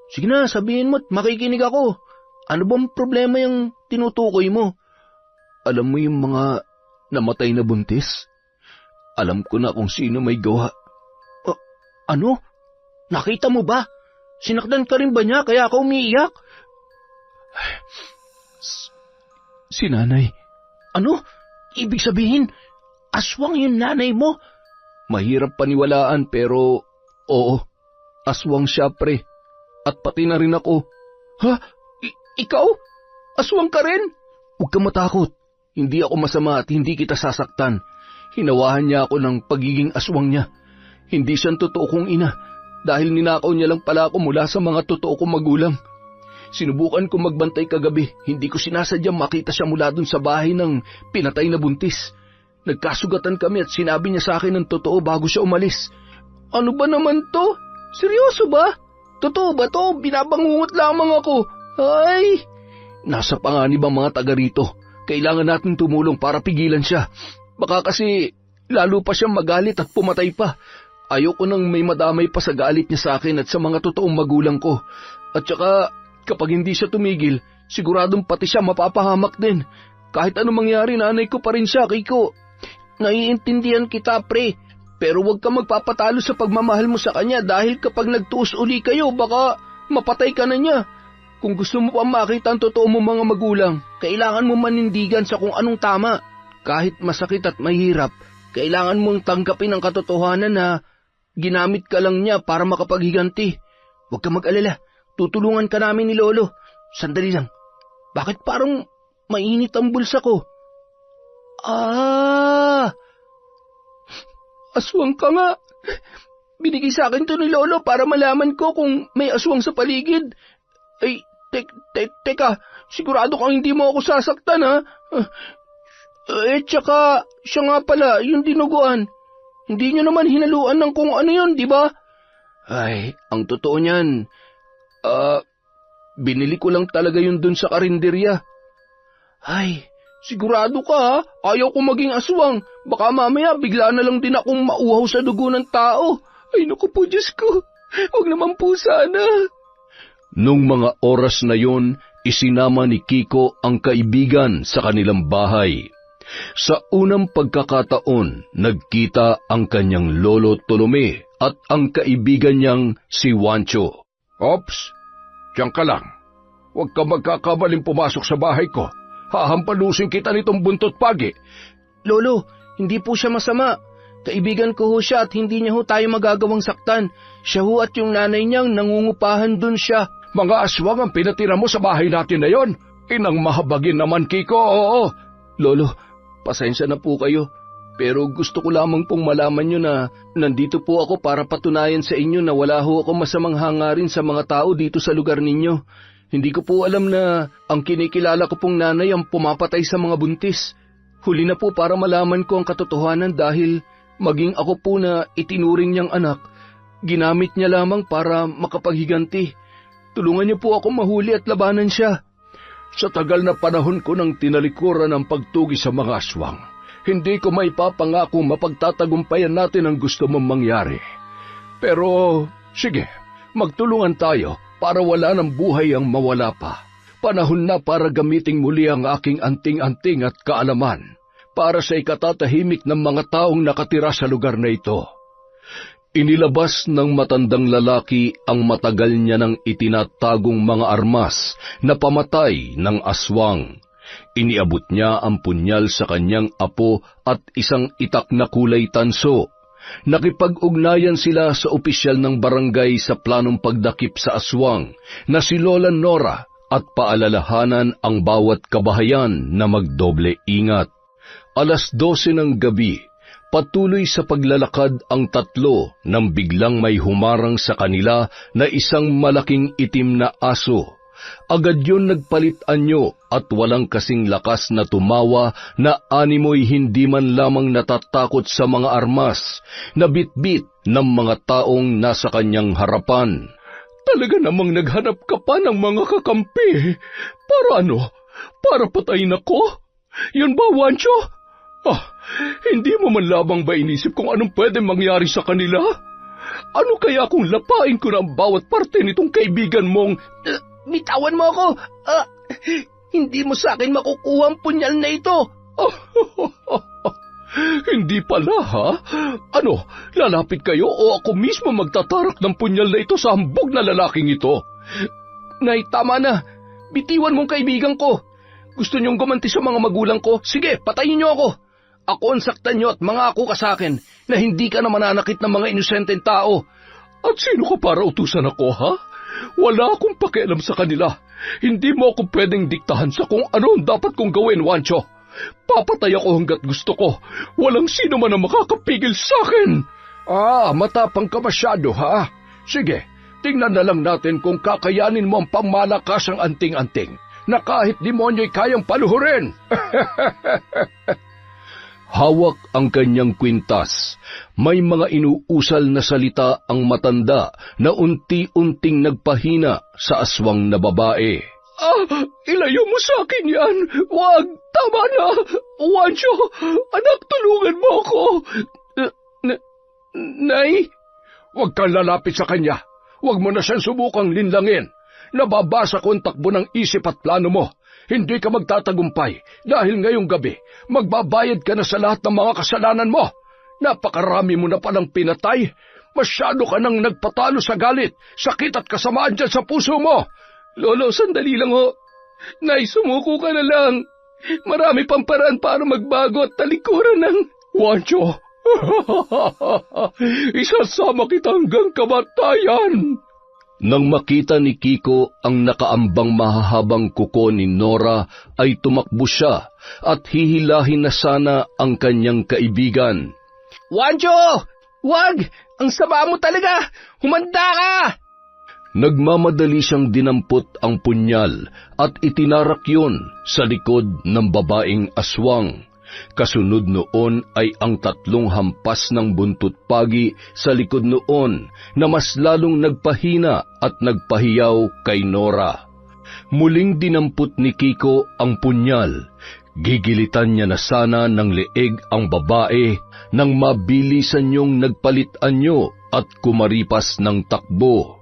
Sige na, sabihin mo't makikinig ako. Ano bang problema yung tinutukoy mo? Alam mo yung mga namatay na buntis? Alam ko na kung sino may gawa. Ano? Nakita mo ba? Sinakdan ka rin ba niya kaya ka umiiyak? Si nanay. Ano? Ibig sabihin, aswang yung nanay mo? Mahirap paniwalaan pero oo, aswang siya, pre. At pati na rin ako. Ha? Ikaw? Aswang ka rin? Huwag ka matakot. Hindi ako masama at hindi kita sasaktan. Hinawahan niya ako ng pagiging aswang niya. Hindi siya totoo kong ina dahil ninakaw niya lang pala ako mula sa mga totoo kong magulang. Sinubukan ko magbantay kagabi. Hindi ko sinasadyang makita siya mula dun sa bahay ng pinatay na buntis. Nagkasugatan kami at sinabi niya sa akin ng totoo bago siya umalis. Ano ba naman to? Seryoso ba? Totoo ba to? Binabangungot lamang ako. Ay! Nasa panganib ang mga taga rito. Kailangan natin tumulong para pigilan siya. Baka kasi lalo pa siyang magalit at pumatay pa. Ayoko nang may madamay pa sa galit niya sa akin at sa mga totoong magulang ko. At saka kapag hindi siya tumigil, siguradong pati siya mapapahamak din. Kahit anong mangyari, nanay ko pa rin siya, Kiko. Naiintindihan kita, pre. Pero huwag ka magpapatalo sa pagmamahal mo sa kanya dahil kapag nagtuos uli kayo, baka mapatay ka na niya. Kung gusto mo pa makita ang totoo mo mga magulang, kailangan mo manindigan sa kung anong tama. Kahit masakit at mahirap, kailangan mong tanggapin ang katotohanan na ginamit ka lang niya para makapaghiganti. Huwag ka mag-alala, tutulungan ka namin ni Lolo. Sandali lang, bakit parang mainit ang bulsa ko? Aswang ka nga. binigay sa akin to ni Lolo para malaman ko kung may aswang sa paligid. Ay, teka, sigurado kang hindi mo ako sasaktan, ha? Tsaka, siya nga pala, yung dinuguan. Hindi nyo naman hinaluan ng kung ano yun, di ba? Ay, ang totoo niyan, binili ko lang talaga yun dun sa karinderya. Ay, sigurado ka, ha? Ayaw ko maging aswang. Baka mamaya bigla na lang din akong mauhaw sa dugo ng tao. Ay, naku po, Diyos ko. Huwag naman po sana. Nung mga oras na yon, isinama ni Kiko ang kaibigan sa kanilang bahay. Sa unang pagkakataon, nagkita ang kanyang lolo Tolome at ang kaibigan niyang si Wancho. Ops, diyan ka lang. Huwag ka magkakabaling pumasok sa bahay ko. Hahampalusin kita nitong buntot pagi. Lolo, hindi po siya masama. Kaibigan ko ho siya at hindi niya ho tayo magagawang saktan. Siya ho at yung nanay niyang nangungupahan dun siya. Mga aswang ang pinatira mo sa bahay natin na yon. Inang mahabagin naman, Kiko, oo. Lolo, pasensya na po kayo. Pero gusto ko lamang pong malaman nyo na nandito po ako para patunayan sa inyo na wala ho ako masamang hangarin sa mga tao dito sa lugar ninyo. Hindi ko po alam na ang kinikilala ko pong nanay ang pumapatay sa mga buntis. Huli na po para malaman ko ang katotohanan dahil maging ako po na itinuring niyang anak, ginamit niya lamang para makapaghiganti. Tulungan niyo po ako mahuli at labanan siya. Sa tagal na panahon ko nang tinalikuran ang pagtugi sa mga aswang, hindi ko maipapangako mapagtatagumpayan natin ang gusto mong mangyari. Pero, sige, magtulungan tayo para wala ng buhay ang mawala pa. Panahon na para gamiting muli ang aking anting-anting at kaalaman para sa ikatatahimik ng mga taong nakatira sa lugar na ito. Inilabas ng matandang lalaki ang matagal niya ng itinatagong mga armas na pamatay ng aswang. Iniabot niya ang punyal sa kanyang apo at isang itak na kulay tanso. Nakipag-ugnayan sila sa opisyal ng barangay sa planong pagdakip sa aswang na si Lola Nora at paalalahanan ang bawat kabahayan na magdoble ingat. 12:00 ng gabi, patuloy sa paglalakad ang tatlo nang biglang may humarang sa kanila na isang malaking itim na aso. Agad yun nagpalit anyo at walang kasing lakas na tumawa na animoy hindi man lamang natatakot sa mga armas na bitbit ng mga taong nasa kanyang harapan. Talaga namang naghanap ka pa ng mga kakampi. Para ano? Para patayin ako? Yun ba, Wancho? Hindi mo man labang ba inisip kung anong pwede mangyari sa kanila? Ano kaya kung lapain ko na ang bawat parte nitong kaibigan mong... Bitawan mo ako! Hindi mo sa akin makukuha ang punyal na ito! Hindi pala, ha? Ano, lalapit kayo o ako mismo magtatarak ng punyal na ito sa hambog na lalaking ito? Nay, tama na. Bitiwan mong kaibigan ko. Gusto niyong gumanti sa mga magulang ko? Sige, patayin niyo ako. Ako ang saktan niyo at mangako ka sa akin na hindi ka na mananakit ng mga inosenteng tao. At sino ka para utusan ako, ha? Wala akong pakialam sa kanila. Hindi mo ako pwedeng diktahan sa kung ano ang dapat kong gawin, Wancho. Papatay ako hanggat gusto ko. Walang sino man ang makakapigil sa akin. Matapang ka masyado, ha? Sige, tingnan na lang natin kung kakayanin mo ang pangmalakasang anting-anting na kahit demonyo'y kayang paluhurin. Hawak ang kanyang kwintas. May mga inuusal na salita ang matanda na unti-unting nagpahina sa aswang na babae. Ilayo mo sa akin yan. Wag, tama na. Wancho, anak, tulungan mo ako. Nay? Huwag kang lalapit sa kanya. Huwag mo na siyang subukang linlangin. Nababasa ko ang takbo ng isip at plano mo. Hindi ka magtatagumpay dahil ngayong gabi magbabayad ka na sa lahat ng mga kasalanan mo. Napakarami mo na palang pinatay. Masyado ka nang nagpatalo sa galit, sakit at kasamaan dyan sa puso mo. Lolo, sandali lang ho. Nay, sumuko ka na lang. Marami pang paraan para magbago at talikuran ng... Wancho, isasama kita hanggang kamatayan. Nang makita ni Kiko ang nakaambang mahahabang kuko ni Nora, ay tumakbo siya at hihilahin na sana ang kanyang kaibigan. Wancho! Wag! Ang sama mo talaga! Humanda ka! Nagmamadali siyang dinampot ang punyal at itinarak yun sa likod ng babaeng aswang. Kasunod noon ay ang 3 hampas ng buntot pagi sa likod noon na mas lalong nagpahina at nagpahiyaw kay Nora. Muling dinampot ni Kiko ang punyal. Gigilitan niya na sana ng leeg ang babae nang mabilisan niyong nagpalit anyo at kumaripas ng takbo.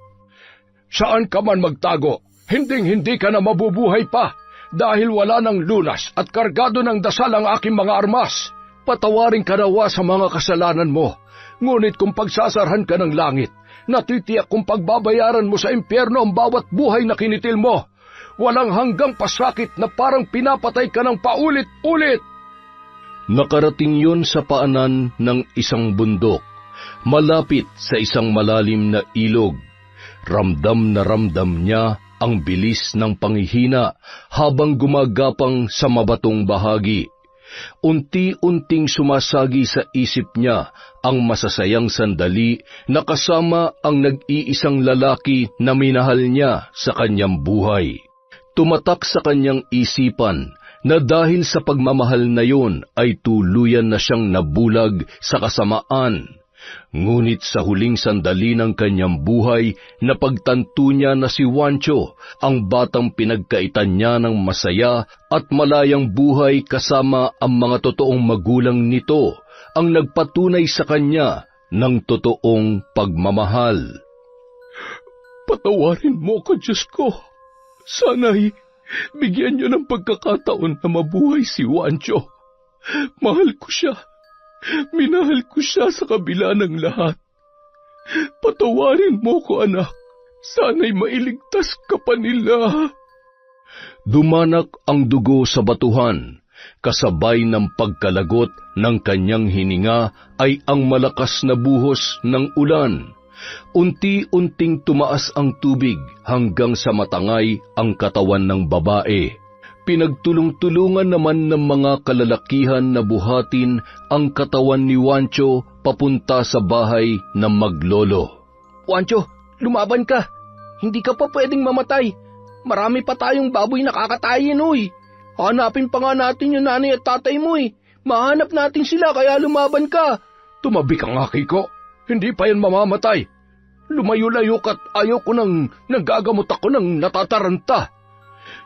Saan ka man magtago, hinding-hindi ka na mabubuhay pa dahil wala ng lunas at kargado ng dasal ang aking mga armas. Patawarin ka nawa sa mga kasalanan mo, ngunit kung pagsasarhan ka ng langit, natitiyak kung pagbabayaran mo sa impyerno ang bawat buhay na kinitil mo. Walang hanggang pasakit na parang pinapatay ka ng paulit-ulit. Nakarating yun sa paanan ng isang bundok, malapit sa isang malalim na ilog. Ramdam na ramdam niya ang bilis ng panghihina habang gumagapang sa mabatong bahagi. Unti-unting sumasagi sa isip niya ang masasayang sandali na kasama ang nag-iisang lalaki na minahal niya sa kanyang buhay. Tumatak sa kanyang isipan na dahil sa pagmamahal na yun ay tuluyan na siyang nabulag sa kasamaan. Ngunit sa huling sandali ng kanyang buhay, napagtanto niya na si Juancho, ang batang pinagkaitan niya ng masaya at malayang buhay kasama ang mga totoong magulang nito, ang nagpatunay sa kanya ng totoong pagmamahal. Patawarin mo ko, Diyos ko. Sana'y bigyan niyo ng pagkakataon na mabuhay si Juancho. Mahal ko siya. Minahal ko siya sa kabila ng lahat. Patawarin mo ko, anak. Sana'y mailigtas ka pa nila. Dumanak ang dugo sa batuhan. Kasabay ng pagkalagot ng kanyang hininga ay ang malakas na buhos ng ulan. Unti-unting tumaas ang tubig hanggang sa matangay ang katawan ng babae. Pinagtulong-tulungan naman ng mga kalalakihan na buhatin ang katawan ni Juancho papunta sa bahay ng maglolo. Juancho, lumaban ka. Hindi ka pa pwedeng mamatay. Marami pa tayong baboy na kakatayin, uy. Hanapin pa nga natin yung nanay at tatay mo, eh. Mahanap natin sila, kaya lumaban ka. Tumabi ka nga, Kiko. Hindi pa yan mamamatay. Lumayo-layo ka't ayaw ko nang nagagamot ako ng natataranta.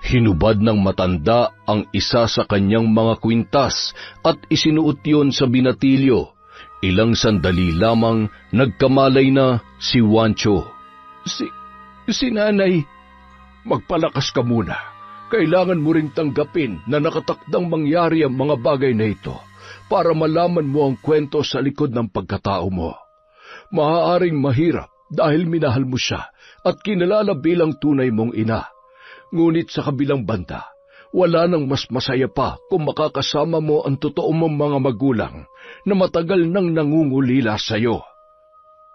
Hinubad ng matanda ang isa sa kanyang mga kwintas at isinuot yon sa binatilyo. Ilang sandali lamang nagkamalay na si Juancho. Si nanay, magpalakas ka muna. Kailangan mo ring tanggapin na nakatakdang mangyari ang mga bagay na ito para malaman mo ang kwento sa likod ng pagkatao mo. Maaaring mahirap dahil minahal mo siya at kinalala bilang tunay mong ina. Ngunit sa kabilang banda, wala nang mas masaya pa kung makakasama mo ang totoo mong mga magulang na matagal nang nangungulila sa iyo.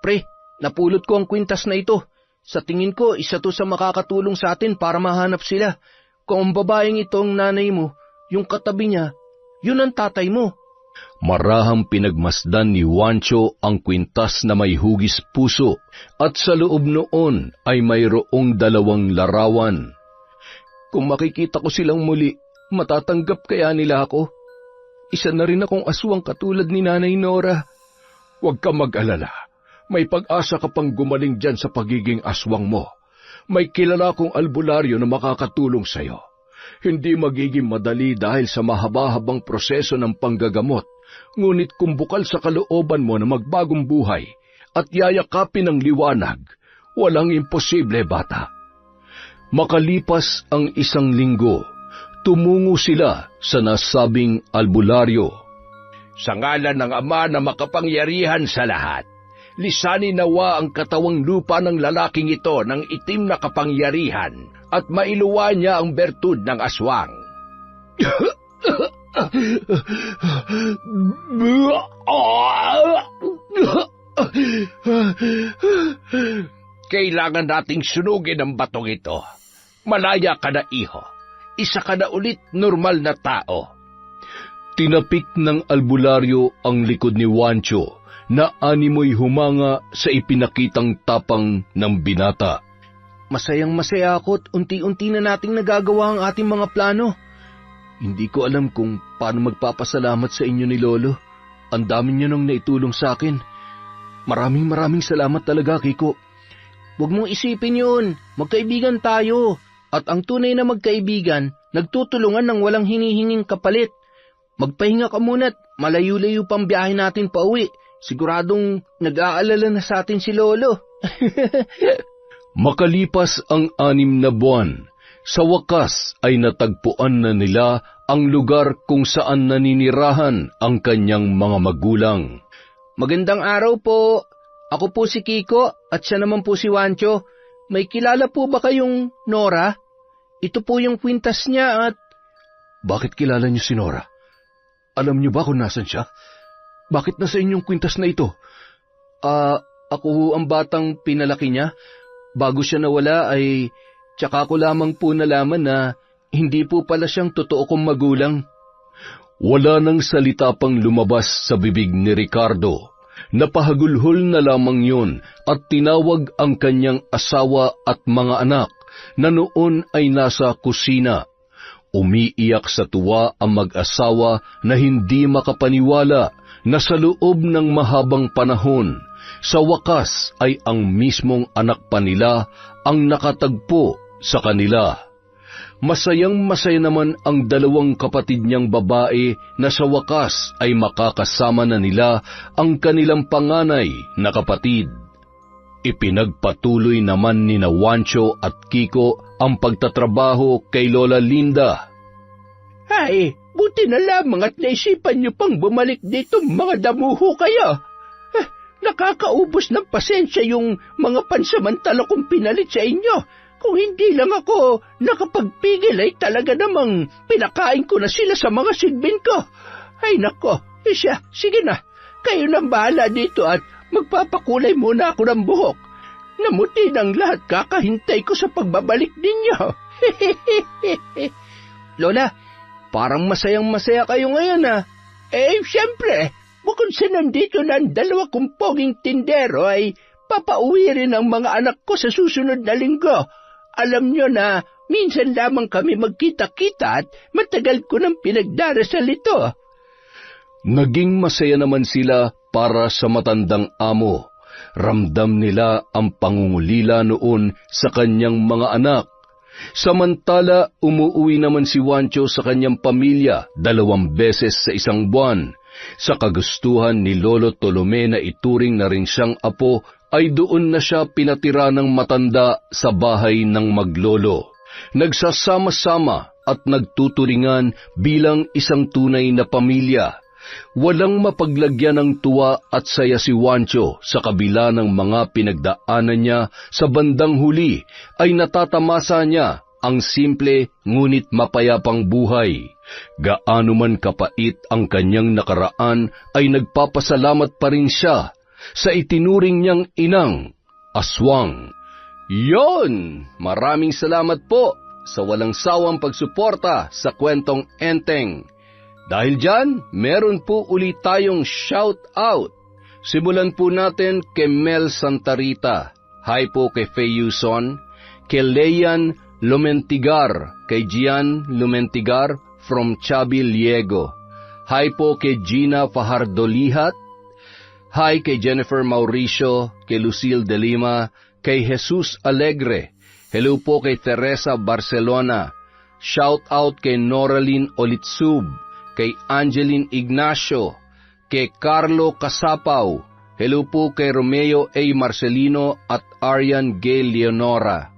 Pre, napulot ko ang kwintas na ito. Sa tingin ko, isa to sa makakatulong sa atin para mahanap sila. Kung ang babaeng ito ang nanay mo, yung katabi niya, yun ang tatay mo. Marahang pinagmasdan ni Juancho ang kwintas na may hugis puso at sa loob noon ay mayroong 2 larawan. Kung makikita ko silang muli, matatanggap kaya nila ako? Isa na rin akong aswang katulad ni Nanay Nora. Huwag ka mag-alala. May pag-asa ka pang gumaling dyan sa pagiging aswang mo. May kilala kong albularyo na makakatulong sa'yo. Hindi magiging madali dahil sa mahaba-habang proseso ng panggagamot, ngunit kung bukal sa kalooban mo na magbagong buhay at yayakapin ng liwanag, walang imposible, bata. Makalipas ang 1 linggo, tumungo sila sa nasabing albularyo. Sa ngalan ng Ama na makapangyarihan sa lahat, lisanin nawa ang katawang lupa ng lalaking ito ng itim na kapangyarihan at mailuwa niya ang bertud ng aswang. Kailangan nating sunugin ang batong ito. Malaya ka na, iho. Isa ka na ulit normal na tao. Tinapik ng albularyo ang likod ni Juancho na animoy humanga sa ipinakitang tapang ng binata. Masayang-masaya ako at unti-unti na nating nagagawa ang ating mga plano. Hindi ko alam kung paano magpapasalamat sa inyo ni Lolo. Ang dami niyo nang naitulong sa akin. Maraming salamat talaga, Kiko. Huwag mong isipin yun. Magkaibigan tayo. At ang tunay na magkaibigan, nagtutulungan ng walang hinihinging kapalit. Magpahinga ka muna at malayo-layo pang biyahe natin pauwi. Siguradong nag-aalala na sa atin si Lolo. Makalipas ang 6 na buwan, sa wakas ay natagpuan na nila ang lugar kung saan naninirahan ang kanyang mga magulang. Magandang araw po. Ako po si Kiko at siya naman po si Juancho. May kilala po ba kayong Nora? Ito po yung kwintas niya at... Bakit kilala niyo si Nora? Alam niyo ba kung nasan siya? Bakit nasa inyong kwintas na ito? Ako ang batang pinalaki niya. Bago siya nawala ay tsaka ko lamang po nalaman na hindi po pala siyang totoo kong magulang. Wala nang salita pang lumabas sa bibig ni Ricardo. Napahagulhol na lamang yun at tinawag ang kanyang asawa at mga anak na noon ay nasa kusina. Umiiyak sa tuwa ang mag-asawa na hindi makapaniwala na sa loob ng mahabang panahon, sa wakas ay ang mismong anak pa nila ang nakatagpo sa kanila. Masayang-masaya naman ang 2 kapatid niyang babae na sa wakas ay makakasama na nila ang kanilang panganay na kapatid. Ipinagpatuloy naman ni Juancho at Kiko ang pagtatrabaho kay Lola Linda. Ay, buti na lamang at naisipan niyo pang bumalik dito mga damuho kayo. Nakakaubos ng pasensya yung mga pansamantala kong pinalit sa inyo. Kung hindi lang ako nakapagpigil ay talaga namang pinakain ko na sila sa mga sigbin ko. Ay nako, siya, sige na. Kayo nang bahala dito at magpapakulay muna ako ng buhok. Namuti ng lahat, kakahintay ko sa pagbabalik ninyo. Lola, parang masayang-masaya kayo ngayon ah. Siyempre, bukod sa nandito na ang 2 kong poging tindero ay papauwi rin ang mga anak ko sa susunod na linggo. Alam nyo na minsan lamang kami magkita-kita at matagal ko nang pinagdarasal ito. Naging masaya naman sila para sa matandang amo. Ramdam nila ang pangungulila noon sa kanyang mga anak. Samantala, umuwi naman si Juancho sa kanyang pamilya 2 beses sa isang buwan. Sa kagustuhan ni Lolo Tolome na ituring na rin siyang apo, ay doon na siya pinatira ng matanda sa bahay ng maglolo. Nagsasama-sama at nagtuturingan bilang isang tunay na pamilya. Walang mapaglagyan ng tuwa at saya si Juancho sa kabila ng mga pinagdaanan niya. Sa bandang huli ay natatamasa niya ang simple ngunit mapayapang buhay. Gaano man kapait ang kanyang nakaraan ay nagpapasalamat pa rin siya sa itinuring niyang inang aswang. Yon! Maraming salamat po sa walang sawang pagsuporta sa kwentong Enteng. Dahil dyan, meron po ulit tayong shout-out. Simulan po natin kay Mel Santarita. Hi po kay Faye Yuson. Kay Leian Lumentigar. Kay Gian Lumentigar from Chabi, Liego. Hi po kay Gina Fajardolihat. Hi kay Jennifer Mauricio. Kay Lucille de Lima. Kay Jesus Alegre. Hello po kay Teresa Barcelona. Shout-out kay Noraline Olitsub. Kay Angeline Ignacio, kay Carlo Casapaw, hello po kay Romeo A. Marcelino at Arian Gay Leonora.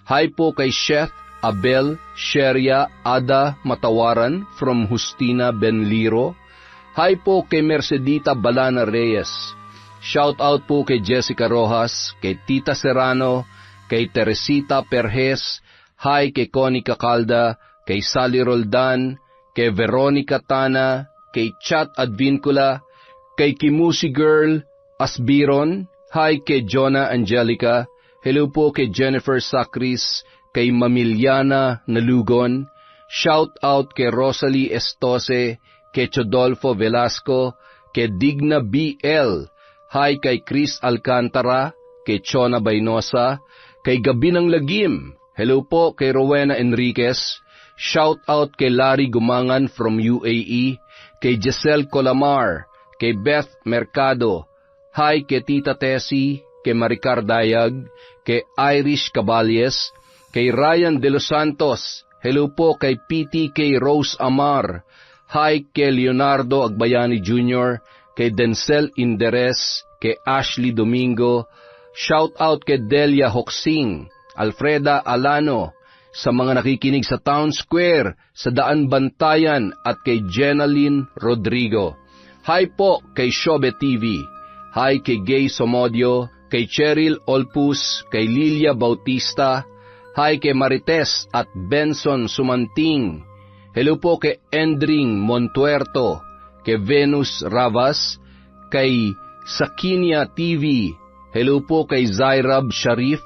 Hi po kay Chef Abel Sheria Ada Matawaran from Justina Benliro. Hi po kay Mercedita Balana Reyes. Shout out po kay Jessica Rojas, kay Tita Serrano, kay Teresita Perez. Hi kay Connie Cacalda, kay Sally Roldan, kay Veronica Tana, kay Chat Advincula, kay Kimusi Girl Asbiron, hi kay Jonah Angelica, hello po kay Jennifer Sacris, kay Mamiliana Nalugon, shout out kay Rosalie Estose, kay Chodolfo Velasco, kay Digna B.L., hi kay Chris Alcantara, kay Chona Baynosa, kay Gabi ng Lagim, hello po kay Rowena Enriquez, shout out kay Larry Gumangan from UAE, kay Giselle Colamar, kay Beth Mercado, hi kay Tita Tessie, kay Maricar Dayag, kay Irish Caballes, kay Ryan De Los Santos, hello po kay PTK Rose Amar, hi kay Leonardo Agbayani Jr., kay Denzel Inderes, kay Ashley Domingo, shout out kay Delia Hoxing, Alfreda Alano, sa mga nakikinig sa Town Square, sa Daan Bantayan at kay Jenaline Rodrigo. Hi po kay Shobe TV, hi kay Gay Somodio, kay Cheryl Olpus, kay Lilia Bautista, hi kay Marites at Benson Sumanting, hello po kay Endring Montuerto, kay Venus Ravas, kay Sakinia TV, hello po kay Zairab Sharif,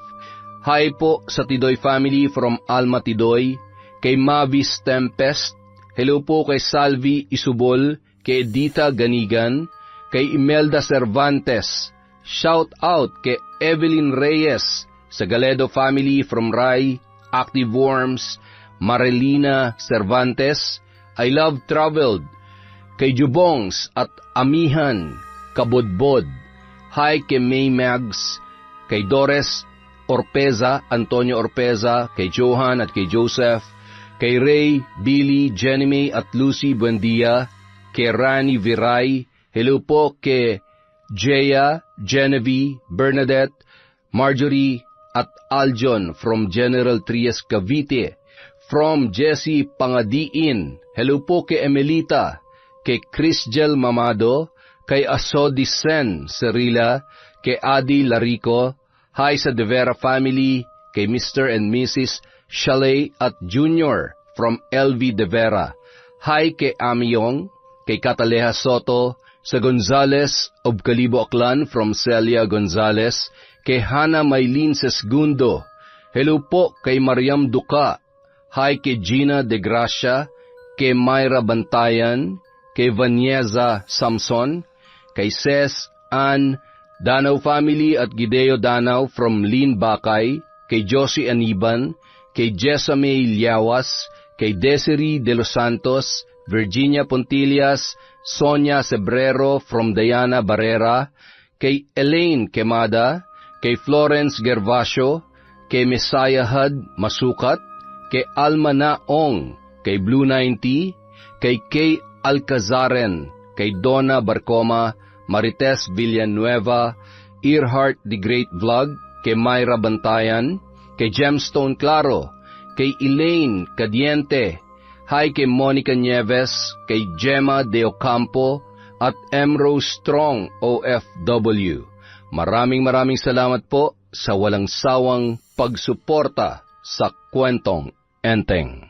hi po sa Tidoy family from Alma Tidoy, kay Mavis Tempest, hello po kay Salvi Isubol, kay Edita Ganigan, kay Imelda Cervantes, shout out kay Evelyn Reyes, sa Galedo family from Rai, Active Worms, Marilina Cervantes, I Love Traveled, kay Jubongs at Amihan, Kabodbod, hi kay May Mags, kay Dores Orpeza, Antonio Orpeza, kay Johan at kay Joseph, kay Ray, Billy, Jenny May at Lucy Buendia, kay Rani Viray, hello po kay Jaya, Genevieve, Bernadette, Marjorie, at Aljon from General Trias Cavite, from Jessie Pangadiin, hello po kay Emelita, kay Crisgel Mamado, kay Asodisen Cerila, kay Adi Larico, hi sa De Vera family, kay Mr. and Mrs. Chalet at Junior from LV De Vera, hi kay Amiyong, kay Cataleja Soto, sa Gonzales of Calibo Aklan from Celia Gonzales, kay Hana Maylin Sesgundo, hello po kay Mariam Duca, hi kay Gina De Gracia, kay Myra Bantayan, kay Vanieza Samson, kay Ces Ann Danaw family at Gideo Danaw from Lin Bakay, kay Josie Aniban, kay Jessame Liawas, kay Desiree De Los Santos, Virginia Pontillas, Sonia Sebrero from Diana Barrera, kay Elaine Quemada, kay Florence Gervasio, kay Messiah Hud Masukat, kay Alma Naong, kay Blue 90, kay Kay Alcazaren, kay Donna Barcoma, Marites Villanueva, Earhart the Great Vlog, kay Myra Bantayan, kay Gemstone Claro, kay Elaine Cadiente, hi kay Monica Nieves, kay Gemma De Ocampo, at Emrose Strong OFW. Maraming salamat po sa walang sawang pagsuporta sa Kwentong Enteng.